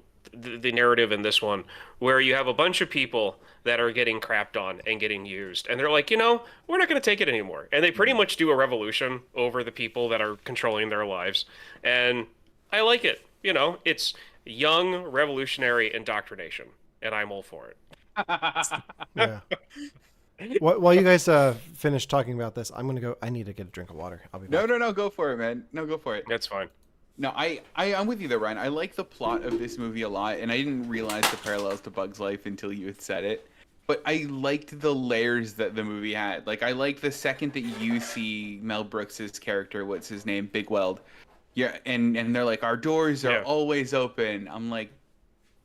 narrative in this one, where you have a bunch of people that are getting crapped on and getting used. And they're like, we're not going to take it anymore. And they pretty much do a revolution over the people that are controlling their lives. And I like it. It's young revolutionary indoctrination. And I'm all for it. Yeah. While you guys finish talking about this, I'm gonna go. I need to get a drink of water. I'll be back. No, go for it, man. No, go for it. That's fine. No, I'm with you there, Ryan. I like the plot of this movie a lot, and I didn't realize the parallels to Bug's Life until you had said it. But I liked the layers that the movie had. Like, I like the second that you see Mel Brooks's character, what's his name, Big Weld. Yeah, and they're like, our doors are always open. I'm like,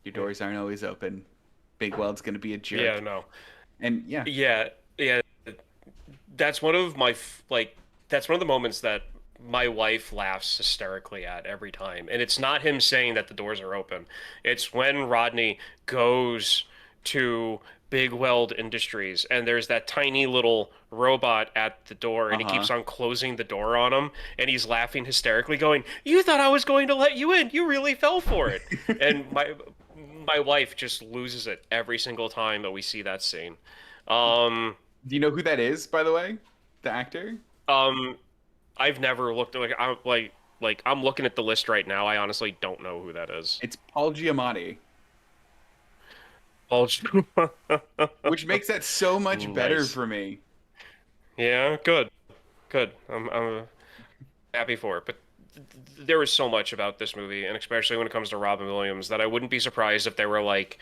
your doors aren't always open. Big Weld's gonna be a jerk. Yeah, no. And yeah. That's one of the moments that my wife laughs hysterically at every time. And it's not him saying that the doors are open. It's when Rodney goes to Big Weld Industries and there's that tiny little robot at the door, and he keeps on closing the door on him, and he's laughing hysterically going, "You thought I was going to let you in. You really fell for it." And my wife just loses it every single time that we see that scene. Do you know who that is, by the way? The actor? I've never looked I'm looking at the list right now. I honestly don't know who that is. It's Paul Giamatti. Which makes that so much better for me. Yeah, good. I'm happy for it. But there is so much about this movie, and especially when it comes to Robin Williams, that I wouldn't be surprised if they were like,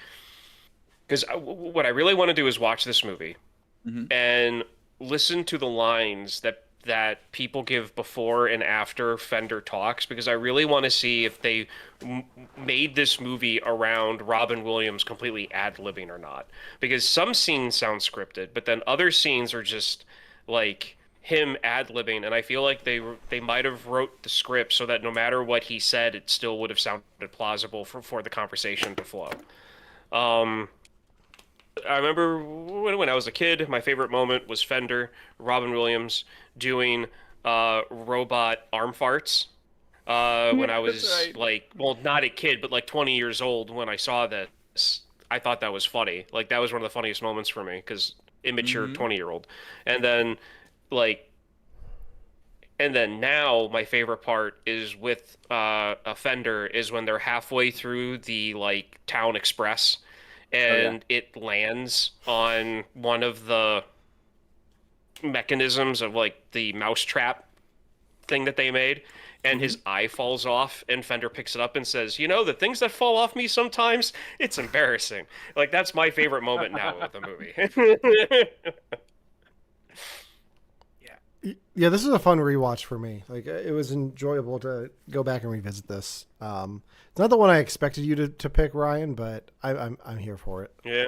because what I really want to do is watch this movie and listen to the lines that people give before and after Fender talks, because I really want to see if they made this movie around Robin Williams completely ad-libbing or not. Because some scenes sound scripted, but then other scenes are just like him ad-libbing, and I feel like they might have wrote the script so that no matter what he said, it still would have sounded plausible for the conversation to flow. I remember when I was a kid, my favorite moment was Fender, Robin Williams doing robot arm farts. When I Yeah, that's was right. like, well, not a kid, but like 20 years old when I saw this, I thought that was funny. Like that was one of the funniest moments for me because immature Hmm. 20-year-old. And then like and then now my favorite part is with Offender is when they're halfway through the like town express Oh yeah. and it lands on one of the mechanisms of like the mousetrap thing that they made and Hmm. his eye falls off and Fender picks it up and says, "You know, the things that fall off me sometimes, it's embarrassing." Like that's my favorite moment now of the movie. Yeah. Yeah, this is a fun rewatch for me. Like it was enjoyable to go back and revisit this. It's not the one I expected you to pick, Ryan, but I'm here for it. Yeah.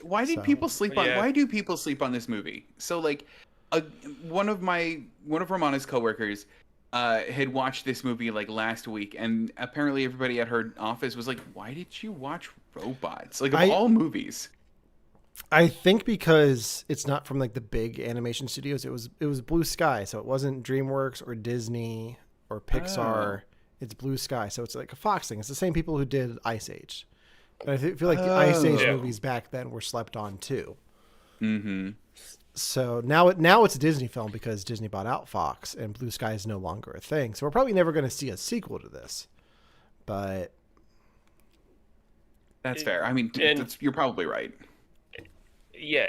Why did So people sleep on? Yeah. Why do people sleep on this movie? So like, uh, one of Romana's coworkers had watched this movie like last week, and apparently everybody at her office was like, "Why did you watch Robots? Like of I all movies." I think because it's not from like the big animation studios, it was Blue Sky, so it wasn't DreamWorks or Disney or Oh. Pixar. It's Blue Sky, so it's like a Fox thing. It's the same people who did Ice Age. And feel like the Ice Age Yeah. Oh. movies back then were slept on too. Mm-hmm. So now it's a Disney film because Disney bought out Fox and Blue Sky is no longer a thing. So we're probably never going to see a sequel to this. But That's fair. I mean, And you're probably right. yeah,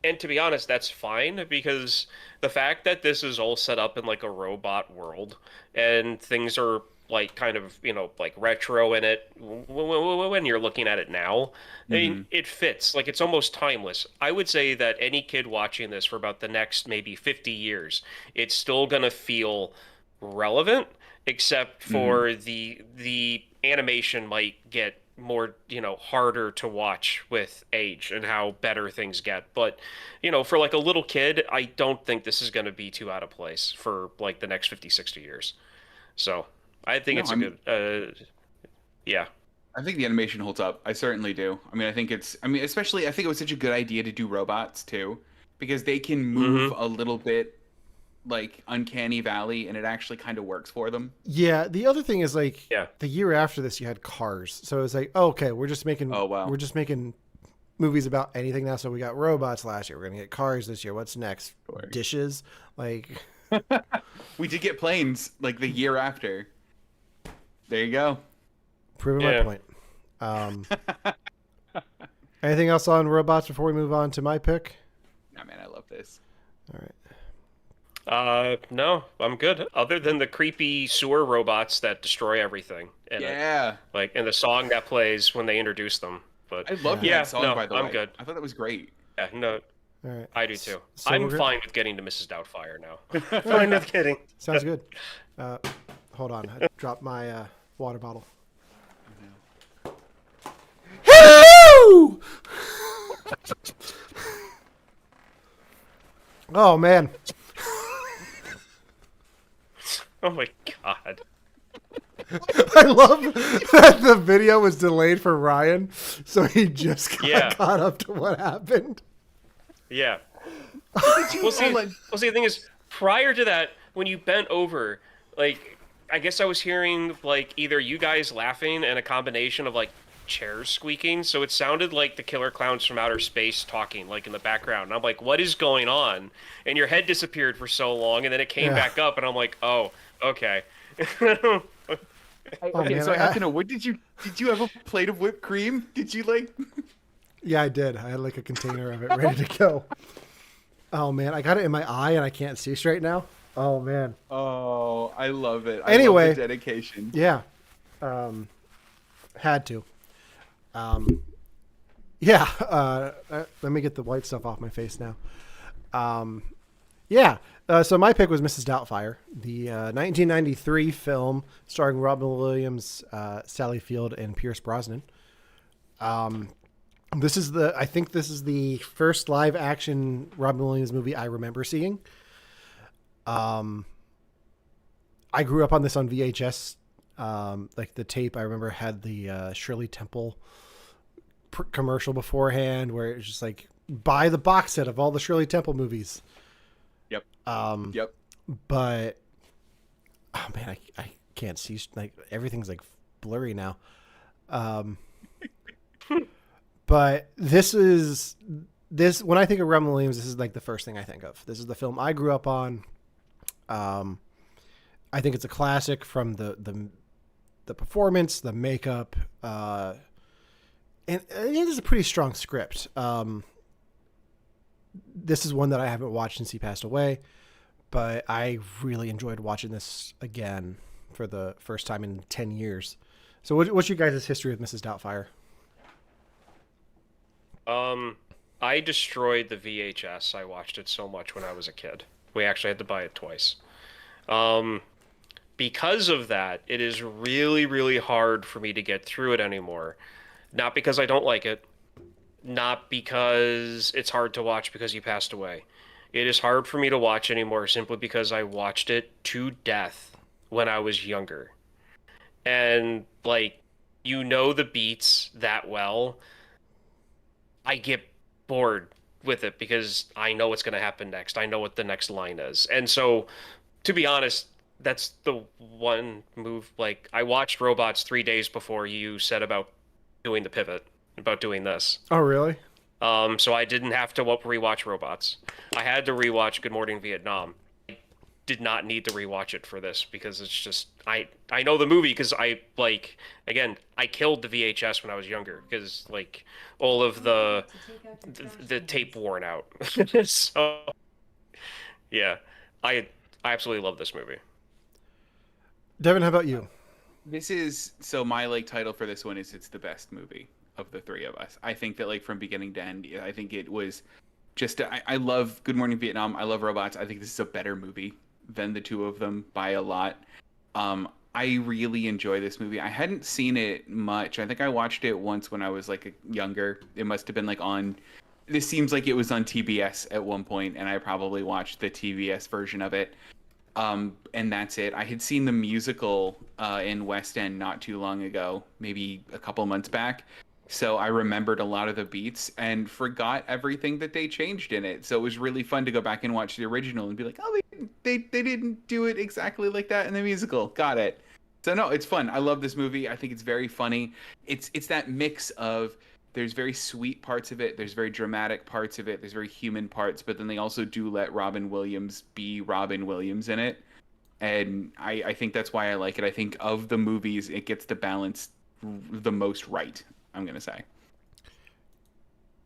and to be honest, that's fine because the fact that this is all set up in like a robot world and things are like kind of, like retro in it when you're looking at it now, I Mm-hmm. mean, it fits. Like it's almost timeless. I would say that any kid watching this for about the next maybe 50 years, it's still gonna feel relevant, except Mm-hmm. for the animation might get more, harder to watch with age and how better things get. But, for like a little kid, I don't think this is going to be too out of place for like the next 50, 60 years. So I think No, it's a good, yeah. I think the animation holds up. I certainly do. I mean, I think it's. I mean, especially I think it was such a good idea to do robots too, because they can move Hmm. a little bit like uncanny valley, and it actually kind of works for them. yeah, the other thing is like Yeah. the year after this, you had Cars. So it's like, oh, okay, Oh wow. we're just making movies about anything now. So we got robots last year. We're gonna get Cars this year. What's next? Sure. Dishes. Like, We did get planes like the year after. There you go. proving my Yeah. point. Um, anything else on robots before we move on to my pick? Nah, man, I love this. All right. No, I'm good. Other than the creepy sewer robots that destroy everything in it, Yeah, like in the song that plays when they introduce them. But I loved Yeah. that yeah, song no, by the I'm way. good. I thought that was great. Yeah, no, All right. I do too. So I'm we're fine with getting to Mrs. Doubtfire now. All Fine right. with getting. Sounds good. Uh, hold on. I dropped my water bottle. Hello! Oh man. Oh my God. I love that the video was delayed for Ryan, so he just got Yeah. caught up to what happened. Yeah. Oh, Well, see, like, the thing is, prior to that, when you bent over, like, I guess I was hearing like either you guys laughing and a combination of like chairs squeaking, so it sounded like the killer clowns from outer space talking, like in the background. And I'm like, what is going on? And your head disappeared for so long, and then it came Yeah. back up, and I'm like, oh, okay. Oh, okay, man, so I I- have to know. What did you have a plate of whipped cream? Did you like? Yeah, I did. I had like a container of it ready to go. Oh man, I got it in my eye and I can't see straight now. Oh man. Oh, I love it. I Anyway. love the dedication. Yeah. Had to. Yeah. Let me get the white stuff off my face now. Yeah. So my pick was Mrs. Doubtfire, the 1993 film starring Robin Williams, Sally Field, and Pierce Brosnan. I think this is the first live action Robin Williams movie I remember seeing. I grew up on this on VHS. Like the tape I remember had the Shirley Temple commercial beforehand where it's just like buy the box set of all the Shirley Temple movies. Yep. Yep. But oh man, I can't see, like everything's like blurry now. But this when I think of Robin Williams, this is like the first thing I think of. This is the film I grew up on. I think it's a classic from the performance, the makeup, and I think this is a pretty strong script. This is one that I haven't watched since he passed away, but I really enjoyed watching this again for the first time in 10 years. So what's your guys' history with Mrs. Doubtfire? I destroyed the VHS. I watched it so much when I was a kid. We actually had to buy it twice. Because of that, it is really, really hard for me to get through it anymore. Not because I don't like it, not because it's hard to watch because he passed away. It is hard for me to watch anymore simply because I watched it to death when I was younger. And, like, you know the beats that well. I get bored with it because I know what's going to happen next. I know what the next line is. And so, to be honest, that's the one move. Like, I watched Robots 3 days before you said about doing the pivot, about doing this. Oh, really? So I didn't have to rewatch Robots. I had to rewatch Good Morning Vietnam. I did not need to rewatch it for this because it's just I know the movie because I killed the VHS when I was younger because like all of the tape worn out. So yeah, I absolutely love this movie. Devin, how about you? So my like title for this one is it's the best movie of the three of us. I think that like from beginning to end, I think it was just I love Good Morning Vietnam. I love Robots. I think this is a better movie than the two of them by a lot. I really enjoy this movie. I hadn't seen it much. I think I watched it once when I was like younger. It must have been like on. This seems like it was on TBS at one point, and I probably watched the TBS version of it. And that's it. I had seen the musical in West End not too long ago, maybe a couple months back. So I remembered a lot of the beats and forgot everything that they changed in it. So it was really fun to go back and watch the original and be like, oh, they didn't do it exactly like that in the musical. Got it. So no, it's fun. I love this movie. I think it's very funny. It's that mix of there's very sweet parts of it, there's very dramatic parts of it, there's very human parts, but then they also do let Robin Williams be Robin Williams in it. And I think that's why I like it. I think of the movies, it gets the balance the most right, I'm going to say.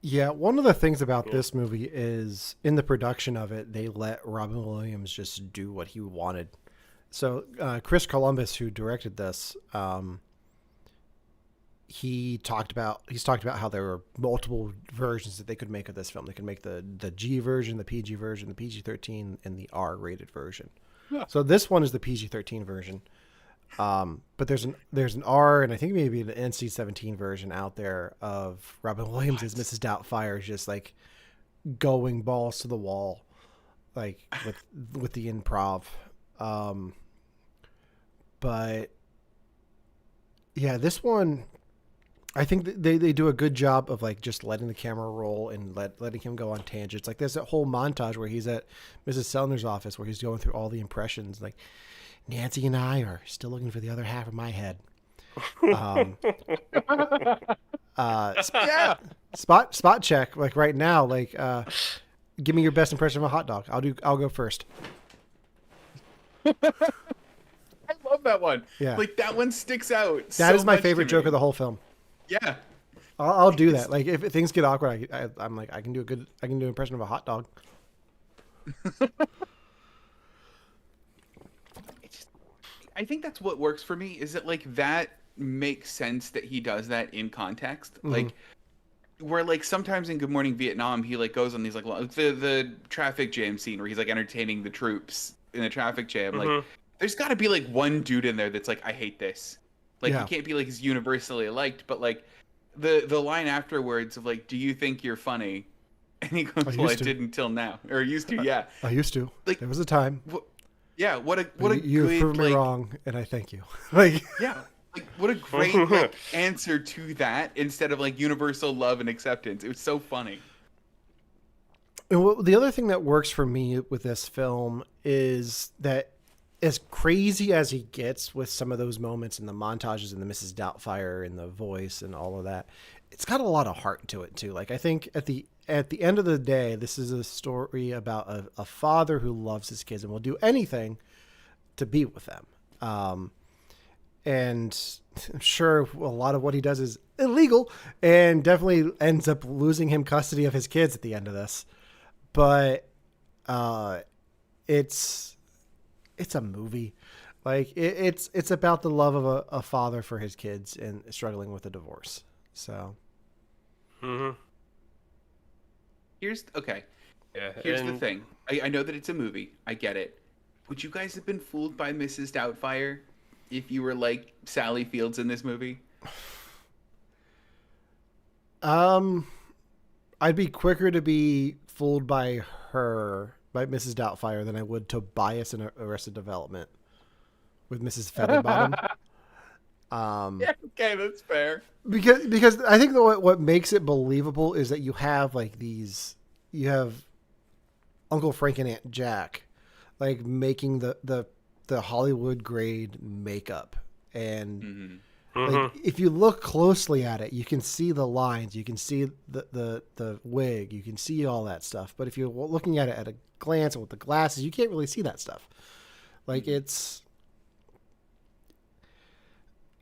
Yeah, one of the things about this movie is in the production of it, they let Robin Williams just do what he wanted. So Chris Columbus, who directed this, he's talked about how there were multiple versions that they could make of this film. They could make the G version, the PG version, the PG-13, and the R-rated version. Yeah. So this one is the PG-13 version. But there's an R and I think maybe an NC-17 version out there of Robin Williams as Mrs. Doubtfire, just like going balls to the wall, like with the improv. But yeah, this one, I think they do a good job of like just letting the camera roll and letting him go on tangents. Like there's that whole montage where he's at Mrs. Sellner's office where he's going through all the impressions. Like Nancy and I are still looking for the other half of my head. Yeah. Spot check. Like right now, like give me your best impression of a hot dog. I'll go first. I love that one. Yeah. Like that one sticks out. That is my favorite joke of the whole film. Yeah. I'll do that. Like if things get awkward, I'm like I can do an impression of a hot dog. I think that's what works for me is that like that makes sense that he does that in context. Mm-hmm. Like where like sometimes in Good Morning Vietnam he like goes on these like the traffic jam scene where he's like entertaining the troops in the traffic jam. Mm-hmm. Like there's got to be like one dude in there that's like I hate this. Like he can't be like he's universally liked, but like the line afterwards of like, do you think you're funny? And he goes, well, I didn't till now, or used to. Yeah, I used to. Like there was a time. Yeah, what a you good, proved me like, wrong, and I thank you. Like yeah, Like, what a great like answer to that instead of like universal love and acceptance. It was so funny. And the other thing that works for me with this film is that, as crazy as he gets with some of those moments and the montages and the Mrs. Doubtfire and the voice and all of that, it's got a lot of heart to it too. Like, I think at the end of the day, this is a story about a father who loves his kids and will do anything to be with them. And I'm sure a lot of what he does is illegal and definitely ends up losing him custody of his kids at the end of this. But it's a movie. Like, it's about the love of a father for his kids and struggling with a divorce. So Here's okay. Yeah, Here's the thing. I know that it's a movie. I get it. Would you guys have been fooled by Mrs. Doubtfire if you were like Sally Fields in this movie? I'd be quicker to be fooled by Mrs. Doubtfire than I would Tobias in Arrested Development with Mrs. Featherbottom. Yeah, okay, that's fair. Because I think that what makes it believable is that you have Uncle Frank and Aunt Jack like making the Hollywood grade makeup, and like, if you look closely at it, you can see the lines, you can see the wig, you can see all that stuff. But if you're looking at it at a glance and with the glasses, you can't really see that stuff. Like,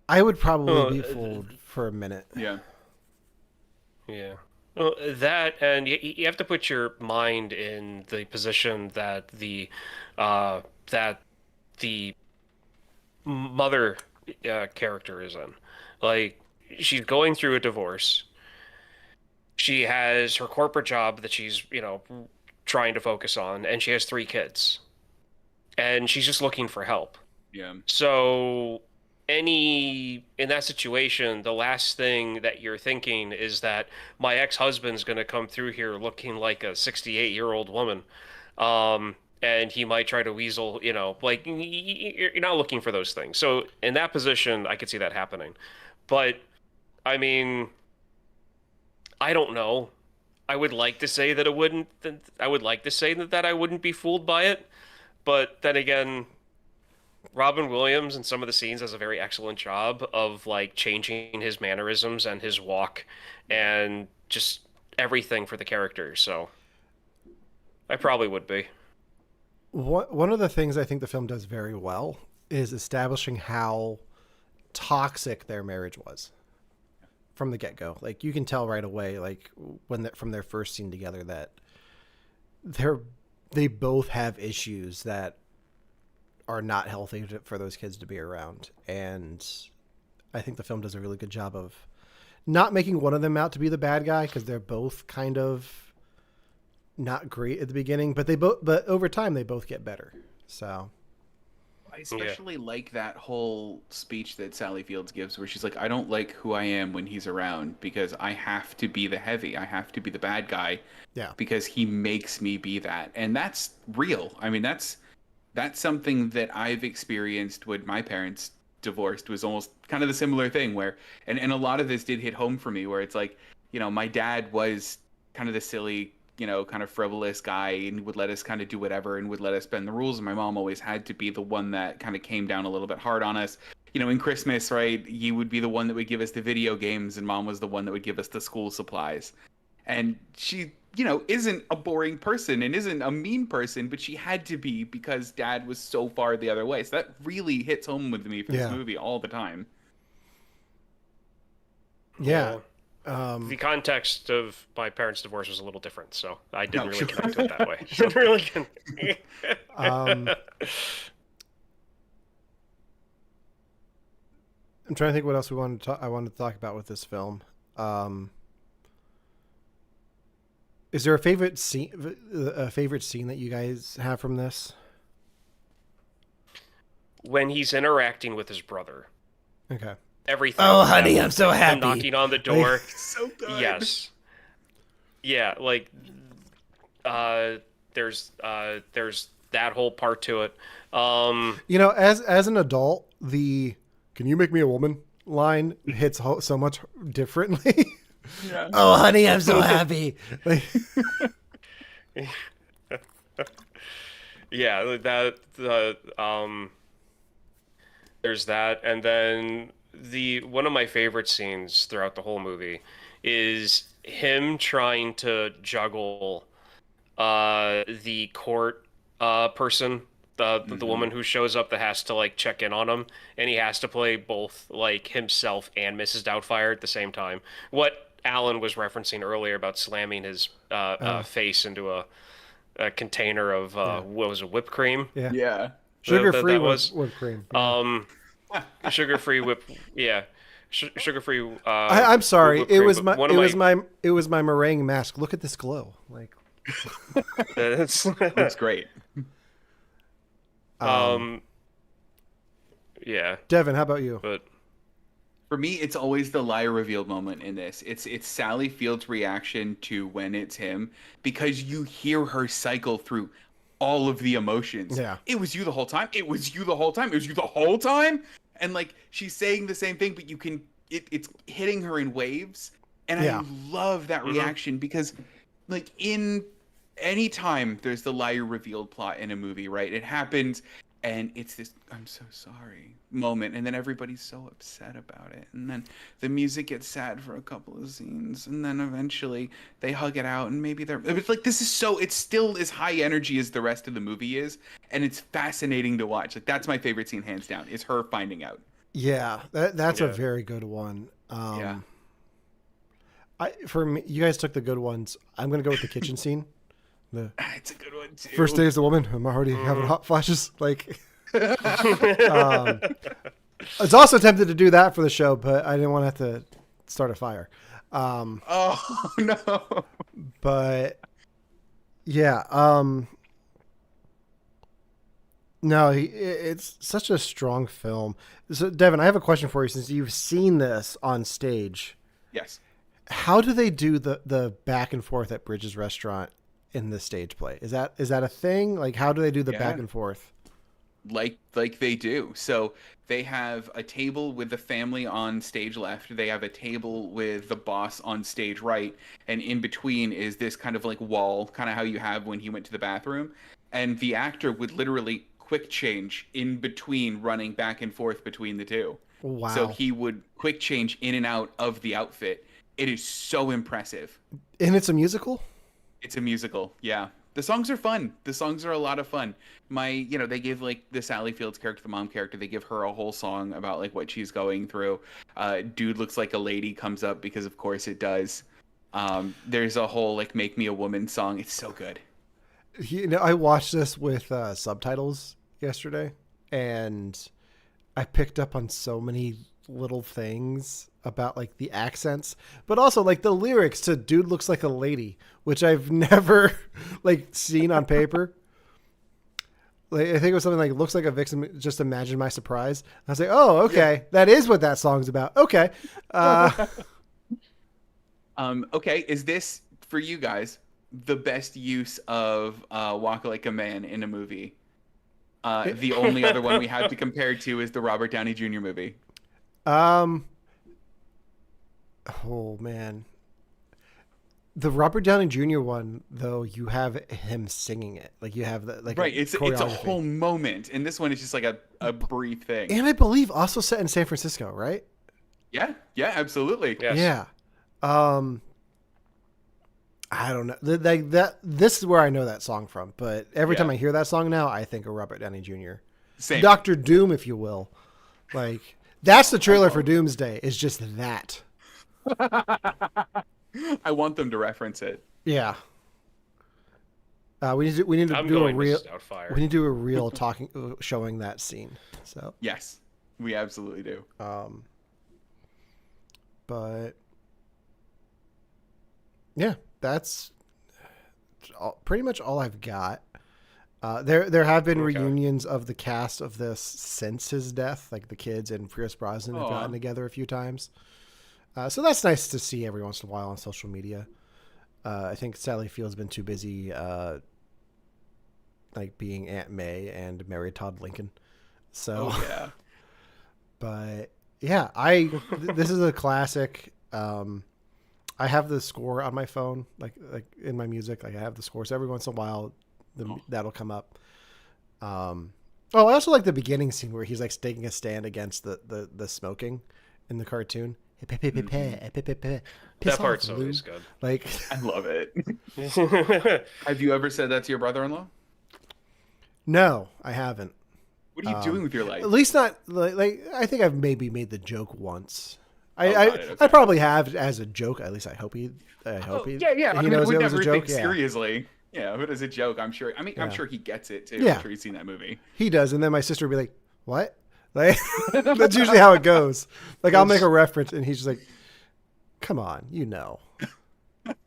I would probably be fooled for a minute. Yeah. Yeah. Well, that, and you have to put your mind in the position that the mother character is in. Like, she's going through a divorce. She has her corporate job that she's, trying to focus on, and she has 3 kids. And she's just looking for help. Yeah. So in that situation, the last thing that you're thinking is that my ex-husband's going to come through here looking like a 68-year-old woman. And he might try to weasel, like, you're not looking for those things. So in that position, I could see that happening. But, I mean, I don't know. I would like to say that it wouldn't, I would like to say that I wouldn't be fooled by it. But then again, Robin Williams in some of the scenes does a very excellent job of like changing his mannerisms and his walk and just everything for the character. So I probably would be. One of the things I think the film does very well is establishing how toxic their marriage was from the get-go. Like, you can tell right away, like from their first scene together, that they both have issues that are not healthy for those kids to be around. And I think the film does a really good job of not making one of them out to be the bad guy, because they're both kind of not great at the beginning, but but over time they both get better. So I especially like that whole speech that Sally Fields gives where she's like, I don't like who I am when he's around because I have to be the heavy. I have to be the bad guy. Yeah. Because he makes me be that. And that's real. I mean, that's something that I've experienced when my parents divorced. Was almost kind of the similar thing where, and a lot of this did hit home for me, where it's like, my dad was kind of the silly, kind of frivolous guy and would let us kind of do whatever and would let us bend the rules. And my mom always had to be the one that kind of came down a little bit hard on us. In Christmas, right, he would be the one that would give us the video games and mom was the one that would give us the school supplies. And she, isn't a boring person and isn't a mean person, but she had to be because dad was so far the other way. So that really hits home with me for this movie all the time. Yeah. The context of my parents' divorce was a little different, so I didn't really connect to it that way. Didn't really I'm trying to think what else I wanted to talk about with this film. Is there a favorite scene that you guys have from this? When he's interacting with his brother. Okay. Everything. Oh, honey, I'm so happy. Him knocking on the door. So good. Yes. Yeah, like there's that whole part to it. As an adult, the "Can you make me a woman?" line hits so much differently. Yeah. Oh, honey, I'm so happy. Like, Yeah, there's that, and then the one of my favorite scenes throughout the whole movie is him trying to juggle the court person, the woman who shows up that has to like check in on him, and he has to play both like himself and Mrs. Doubtfire at the same time. What Alan was referencing earlier about slamming his face into a container of what was it, whipped cream? yeah, Yeah. sugar-free that was whipped cream. Yeah. Sugar-free whip. Yeah, sugar-free. I'm sorry. Whipped It cream, was but my it was my meringue mask. Look at this glow. Like, Looks great. Yeah, Devin, how about you? but For me, it's always the liar revealed moment in this. It's Sally Field's reaction to when it's him, because you hear her cycle through all of the emotions. Yeah. It was you the whole time. It was you the whole time. It was you the whole time. And like she's saying the same thing, but you can it's hitting her in waves. And Yeah. I love that reaction because like in any time there's the liar revealed plot in a movie, right? It happens and it's this I'm so sorry moment, and then everybody's so upset about it, and then the music gets sad for a couple of scenes, and then eventually they hug it out, and maybe they're it's like this is so it's still as high energy as the rest of the movie is, and it's fascinating to watch. Like that's my favorite scene hands down, is her finding out. Yeah, that's a Yeah. very good one. Yeah. For me, you guys took the good ones. I'm gonna go with the kitchen scene. It's a good one too. First day as a woman, I'm already having hot flashes. Like, I was also tempted to do that for the show, but I didn't want to have to start a fire. Oh no. But yeah, no, it's such a strong film. So, Devin, I have a question for you. Since you've seen this on stage, Yes. how do they do the back and forth at Bridges Restaurant in the stage play? Is that a thing? Like, how do they do the back and forth? Like they do. So they have a table with the family on stage left. They have a table with the boss on stage right, and in between is this kind of like wall, kind of how you have when he went to the bathroom. And the actor would literally quick change in between, running back and forth between the two. Wow. So he would quick change in and out of the outfit. It is so impressive. And it's a musical? It's a musical, yeah. The songs are fun. The songs are a lot of fun. They give like the Sally Fields character, the mom character, they give her a whole song about like what she's going through. Dude looks like a lady comes up because of course it does. There's a whole like Make Me a Woman song. It's so good. I watched this with subtitles yesterday, and I picked up on so many little things about like the accents, but also like the lyrics to "Dude looks like a lady," which I've never like seen on paper. Like, I think it was something like "Looks like a vixen. Just imagine my surprise." I was like, "Oh, okay, that is what that song's about." Okay. Okay, is this for you guys the best use of "Walk Like a Man" in a movie? The only other one we have to compare to is the Robert Downey Jr. movie. Oh man. The Robert Downey Jr. one, though, you have him singing it. Like you have the like Right, it's a choreography. whole moment, and this one is just like a brief thing. And I believe also set in San Francisco, right? Yeah, absolutely. yes. Yeah. I don't know. This is where I know that song from, but every time I hear that song now, I think of Robert Downey Jr. Same. Dr. Doom, if you will. Like that's the trailer for Doomsday. Is just that. I want them to reference it. Yeah. We need to I'm do a going real. Mrs. Doubtfire. We need to do a real talking, showing that scene. So, Yes, we absolutely do. but yeah, that's pretty much all I've got. There have been reunions of the cast of this since his death, like the kids and Pierce Brosnan have gotten together a few times. So that's nice to see every once in a while on social media. I think Sally Field's been too busy, like being Aunt May and married Todd Lincoln. So, But yeah, this is a classic. I have the score on my phone, like in my music. Like I have the score, so every once in a while, that'll come up. I also like the beginning scene where he's like taking a stand against the smoking in the cartoon. That part's always good. Like I love it. Have you ever said that to your brother-in-law? no, I haven't. What are you doing with your life? At least not like I think I've maybe made the joke once. Okay. I probably have as a joke. At least I hope he. Yeah. He knows we it was never a joke. think seriously. Yeah, if it is a joke, I'm sure. I mean, I'm sure he gets it too. Yeah. I'm sure he's seen that movie. He does, and then my sister would be like, "What?" Like that's usually how it goes. Like I'll make a reference, and he's just like, "Come on, you know."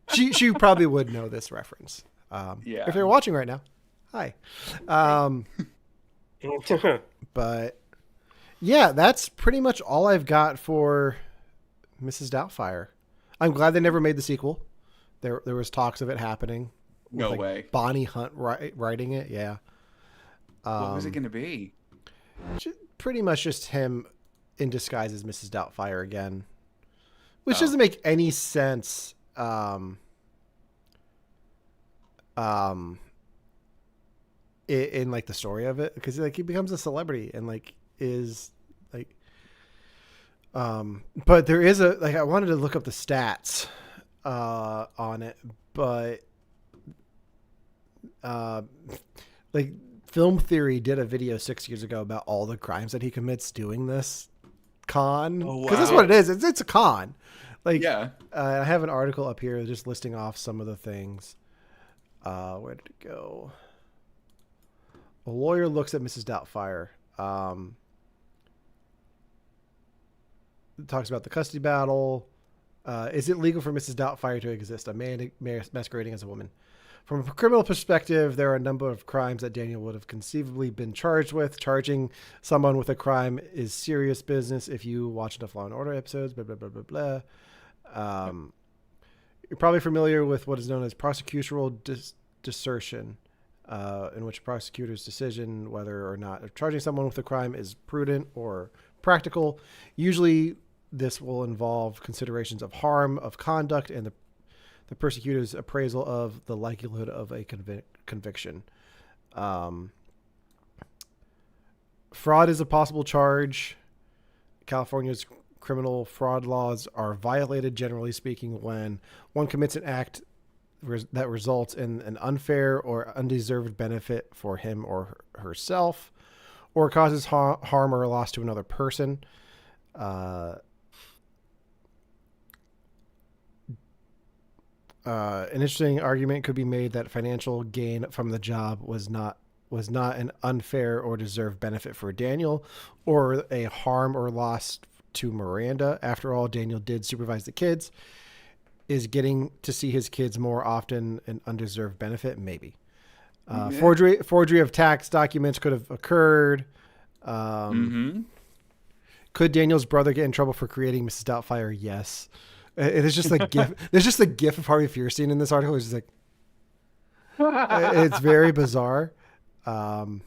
She probably would know this reference. Yeah. If you're watching right now, hi. But yeah, that's pretty much all I've got for Mrs. Doubtfire. I'm glad they never made the sequel. There was talks of it happening. No way. Bonnie Hunt writing it. Yeah. What was it going to be? Pretty much just him in disguise as Mrs. Doubtfire again, which doesn't make any sense. In like the story of it, because like he becomes a celebrity and like is like but there is I wanted to look up the stats on it, but like Film Theory did a video 6 years ago about all the crimes that he commits doing this con, because that's what it is. It's a con. Like yeah. I have an article up here just listing off some of the things. Where did it go? A lawyer looks at Mrs. Doubtfire. Talks about the custody battle. Is it legal for Mrs. Doubtfire to exist? A man masquerading as a woman. From a criminal perspective, there are a number of crimes that Daniel would have conceivably been charged with. Charging someone with a crime is serious business. If you watch enough Law and Order episodes, blah, blah, blah, blah, blah. You're probably familiar with what is known as prosecutorial desertion, in which a prosecutor's decision whether or not charging someone with a crime is prudent or practical. Usually this will involve considerations of harm, of conduct, and the prosecutor's appraisal of the likelihood of a conviction. Fraud is a possible charge. California's criminal fraud laws are violated, generally speaking, when one commits an act that results in an unfair or undeserved benefit for him or herself, or causes harm or loss to another person. An interesting argument could be made that financial gain from the job was not an unfair or deserved benefit for Daniel, or a harm or loss to Miranda. After all, Daniel did supervise the kids. Is getting to see his kids more often an undeserved benefit? Maybe. Forgery of tax documents could have occurred. Could Daniel's brother get in trouble for creating Mrs. Doubtfire? Yes. It is just like gif. There's just a gif of Harvey Fierstein in this article. It's just like it's very bizarre. I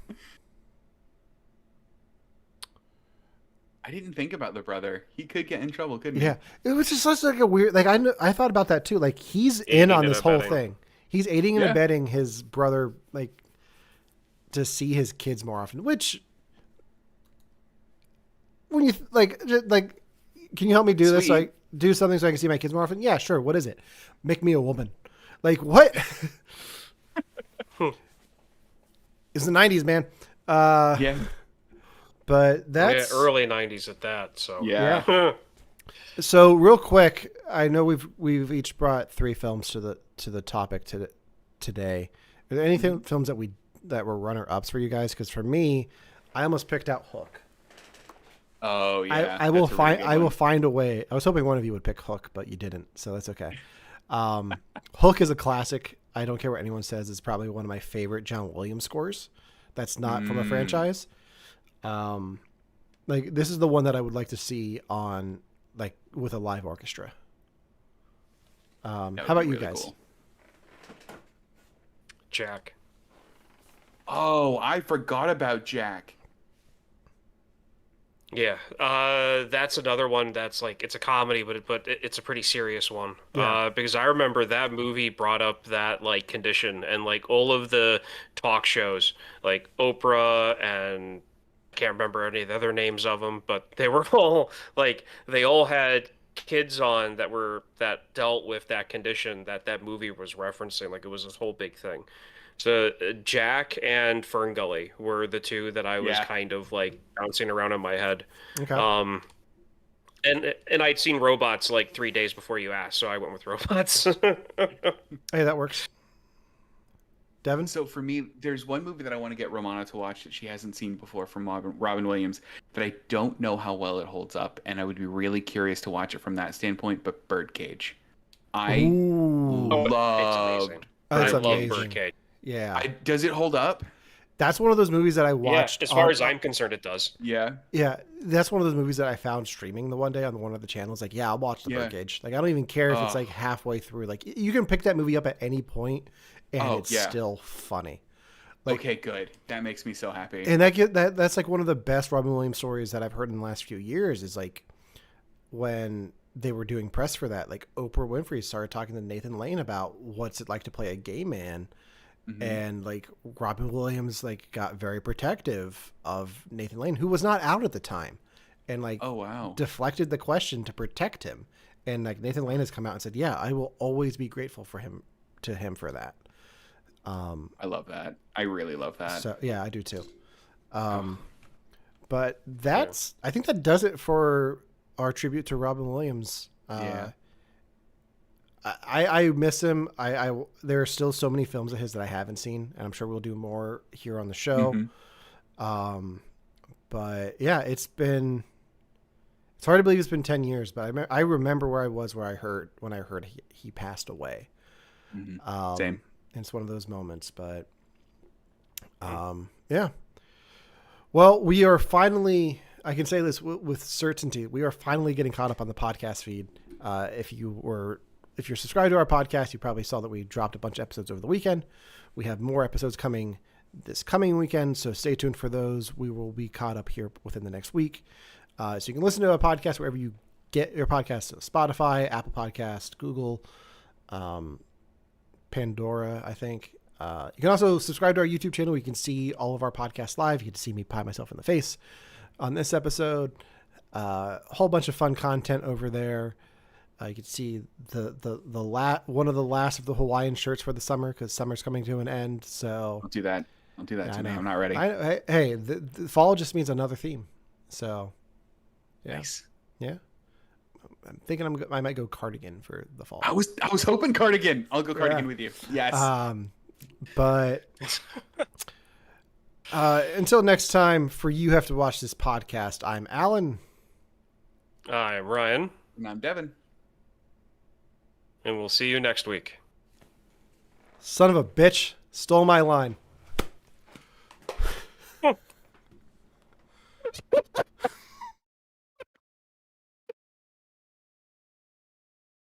didn't think about the brother. He could get in trouble, couldn't he? Yeah, it was just such like a weird. Like I thought about that too. Like he's in on this whole thing. He's aiding and abetting his brother, like to see his kids more often. Which, when you like, can you help me do this? Like, do something so I can see my kids more often. Yeah, sure. What is it? Make me a woman. Like what? It's the 90s, man. Yeah. But that's early 90s at that. So yeah. So real quick, I know we've each brought 3 films to the topic today. Are there any films that were runner ups for you guys? Because for me, I almost picked out Hook. Oh yeah. I will find a way. I was hoping one of you would pick Hook, but you didn't, so that's okay. Hook is a classic. I don't care what anyone says. It's probably one of my favorite John Williams scores. That's not from a franchise. Like this is the one that I would like to see on like with a live orchestra. How about you guys? Cool. Jack. Oh, I forgot about Jack. Yeah, that's another one that's like it's a comedy, it's a pretty serious one. Yeah. Because I remember that movie brought up that like condition and like all of the talk shows, like Oprah and I can't remember any of the other names of them, but they were all like they all had kids on that dealt with that condition that that movie was referencing. Like it was this whole big thing. So Jack and Ferngully were the two that I was Yeah. kind of like bouncing around in my head. Okay. Um, and I'd seen robots like 3 days before you asked, so I went with robots. Hey, that works. Devin? So for me, there's one movie that I want to get Romana to watch that she hasn't seen before from Robin Williams that I don't know how well it holds up, and I would be really curious to watch it from that standpoint. But Birdcage, I Ooh. Oh, it's loved. amazing. That's I love amazing. Birdcage. Yeah. Does it hold up? That's one of those movies that I Yeah, watched. as far as I'm concerned, it does. Yeah. Yeah, that's one of those movies that I found streaming the one day on one of the channels. Like, yeah, I'll watch The Yeah. Birdcage. Like, I don't even care if it's Oh. like halfway through. Like, you can pick that movie up at any point, and Oh, it's yeah. still funny. Like, Okay, good. That makes me so happy. and that's like one of the best Robin Williams stories that I've heard in the last few years. Is like when they were doing press for that, like Oprah Winfrey started talking to Nathan Lane about what's it like to play a gay man. Mhm. And like Robin Williams like got very protective of Nathan Lane, who was not out at the time, and like Oh wow. deflected the question to protect him. And like Nathan Lane has come out and said, "Yeah, I will always be grateful for him for that." I love that. I really love that. So yeah, I do too. But that's I think that does it for our tribute to Robin Williams. Yeah. I miss him. I there are still so many films of his that I haven't seen, and I'm sure we'll do more here on the show. Mhm. But yeah, it's hard to believe it's been 10 years, but I remember where I was when I heard he passed away. Mhm. Same. And it's one of those moments, but yeah. Well, we are finally, I can say this with certainty, we are finally getting caught up on the podcast feed. If you're subscribed to our podcast, you probably saw that we dropped a bunch of episodes over the weekend. We have more episodes coming this coming weekend, so stay tuned for those. We will be caught up here within the next week. So you can listen to a podcast wherever you get your podcasts: Spotify, Apple Podcast, Google, Pandora, I think. You can also subscribe to our YouTube channel. You can see all of our podcasts live. You get to see me pie myself in the face on this episode. A whole bunch of fun content over there. You can see one of the last of the Hawaiian shirts for the summer, because summer's coming to an end. So Don't do that. Don't do that yeah, to I me. know. I'm not ready. Hey, the fall just means another theme. So yeah, Nice. yeah. I'm thinking I might go cardigan for the fall. I was hoping cardigan. I'll go cardigan Yeah. with you. Yes. But until next time, for you have to watch this podcast. I'm Alan. I'm Ryan, And I'm Devin. and we'll see you next week. Son of a bitch, stole my line.